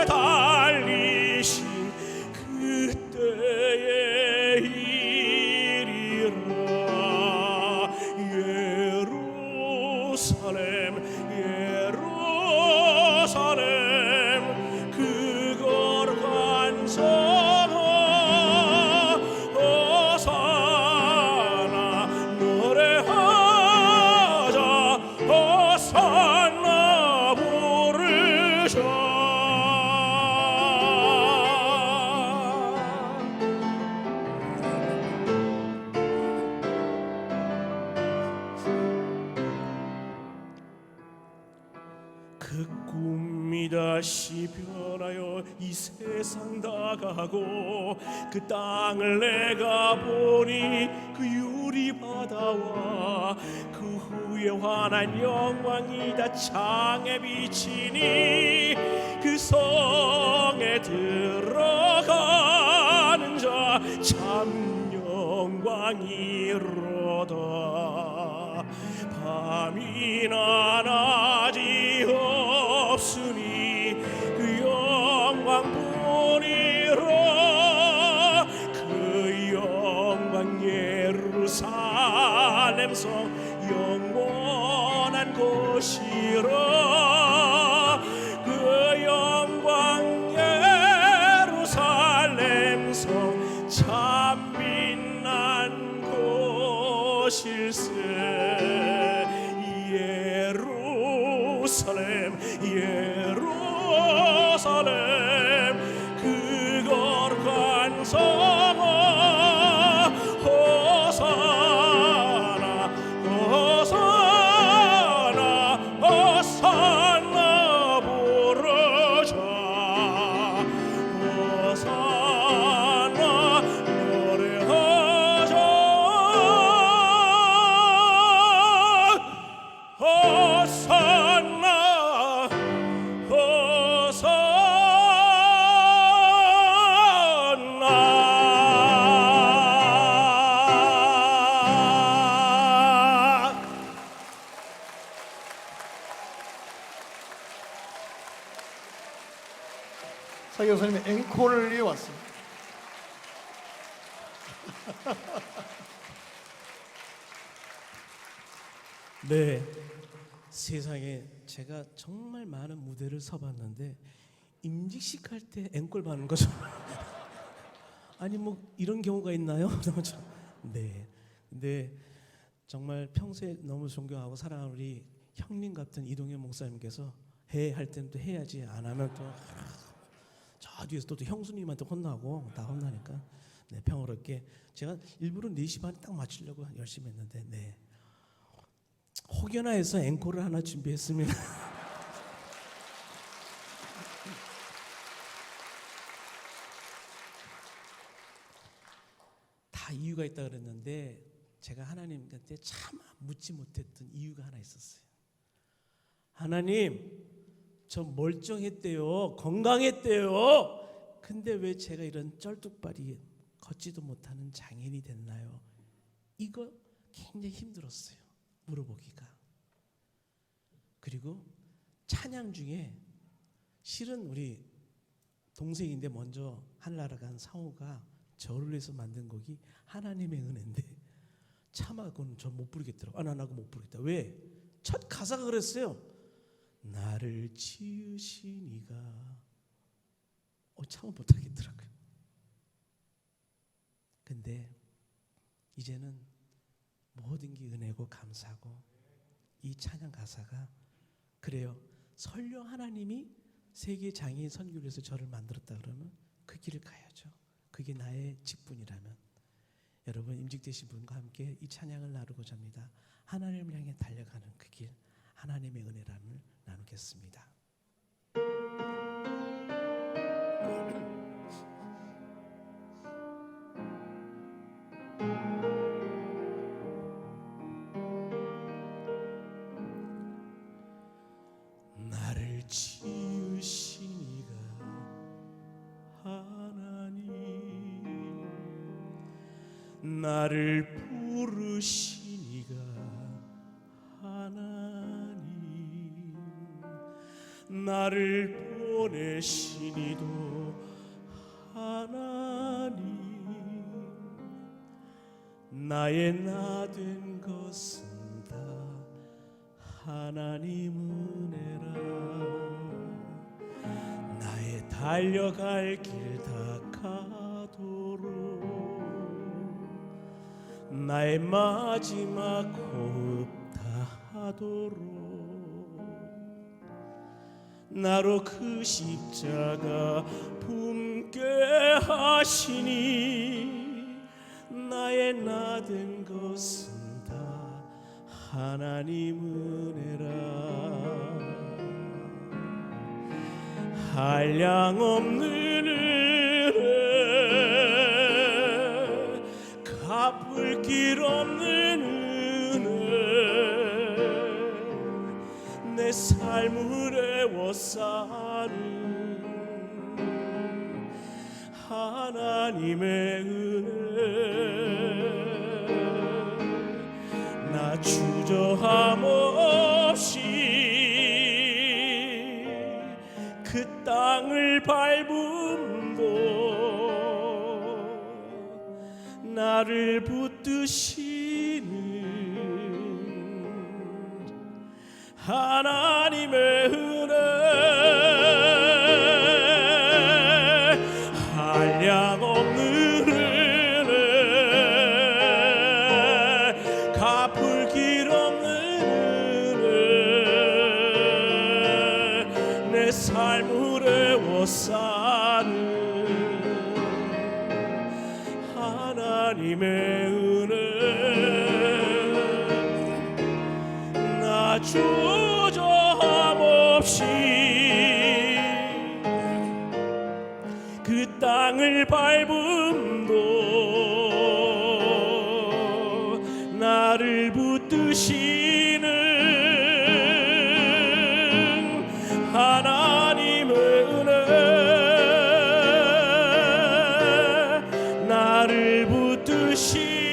달리신 그때의 일이라. 예루살렘 그 거룩한 성아 호산나 노래하자 그 꿈이 다시 변하여 이 세상 다가고 그 땅을 내가 보니 그 유리바다와 그 후에 환한 영광이 다 창에 비치니 그 성에 들어가는 자 참 영광이로다. 밤이나 낮이 없으니 그 영광 보리라. 그 영광 예루살렘 성 영원한 곳이라. 그 영광 예루살렘 성 참 빛난 곳일세. 예루살렘 예루살렘 그 거룩한 성아 호산나 호산나 호산나 부르자. 호산나 노래하자. 호산나 호산나. 사 교수님의 앵콜을 이어왔습니다. 네, 세상에 제가 정말 많은 무대를 서봤는데 임직식 할 때 앵콜 받는 거죠. 아니 뭐 이런 경우가 있나요? 네, 근데 정말 평소에 너무 존경하고 사랑하는 우리 형님 같은 이동현 목사님께서 해 할 때는 또 해야지, 안 하면 또 저 뒤에서 또 형수님한테 혼나고 다 혼나니까 네, 평화롭게 제가 일부러 4시 반에 딱 맞추려고 열심히 했는데 네. 혹여나 해서 앵콜을 하나 준비했습니다. 다 이유가 있다 그랬는데 제가 하나님한테 차마 묻지 못했던 이유가 하나 있었어요. 하나님, 저 멀쩡했대요. 건강했대요. 근데 왜 제가 이런 쩔뚝발이 걷지도 못하는 장애인이 됐나요? 이거 굉장히 힘들었어요. 물어보기가. 그리고 찬양 중에 실은 우리 동생인데 먼저 하늘나라 간 상호가 저를 위해서 만든 곡이 하나님의 은혜인데 차마 그건 저 못 부르겠더라고. 나 그거 못 부르겠다. 왜? 첫 가사가 그랬어요. 나를 지으신 이가 차마 못하겠더라고요. 근데 이제는 모든 게 은혜고 감사하고 이 찬양 가사가 그래요. 설령 하나님이 세계 장애인 선교를 위해서 저를 만들었다 그러면 그 길을 가야죠. 그게 나의 직분이라면 여러분 임직되신 분과 함께 이 찬양을 나누고자 합니다. 하나님을 향해 달려가는 그 길, 하나님의 은혜람을 나누겠습니다. 나를 지으신 이가 하나님, 나를 부르신 이가 하나님, 나를 보내신 이도 하나님, 나의 나 된 것은 다 하나님 은혜라. 나의 달려갈 길 다 가도록 나의 마지막 호흡 다 하도록 나로 그 십자가 품게 하시니 나의 나 된 것은 다 하나님 은혜라. 한량 없는 은혜, 갚을 길 없는 은혜, 내 삶을 애워싸는 하나님의 은혜, 나 주저함 없이 그 땅을 밟음도 나를 붙드시는 하나님의 은혜, 한량 없는 은혜, 갚을 길 없는 은혜, 내 삶을 애워싸는 하나님의 은혜, 나 주저함 없이 그 땅을 밟음도 나를 붙드시는 하나님의 은혜, 나를 붙드시는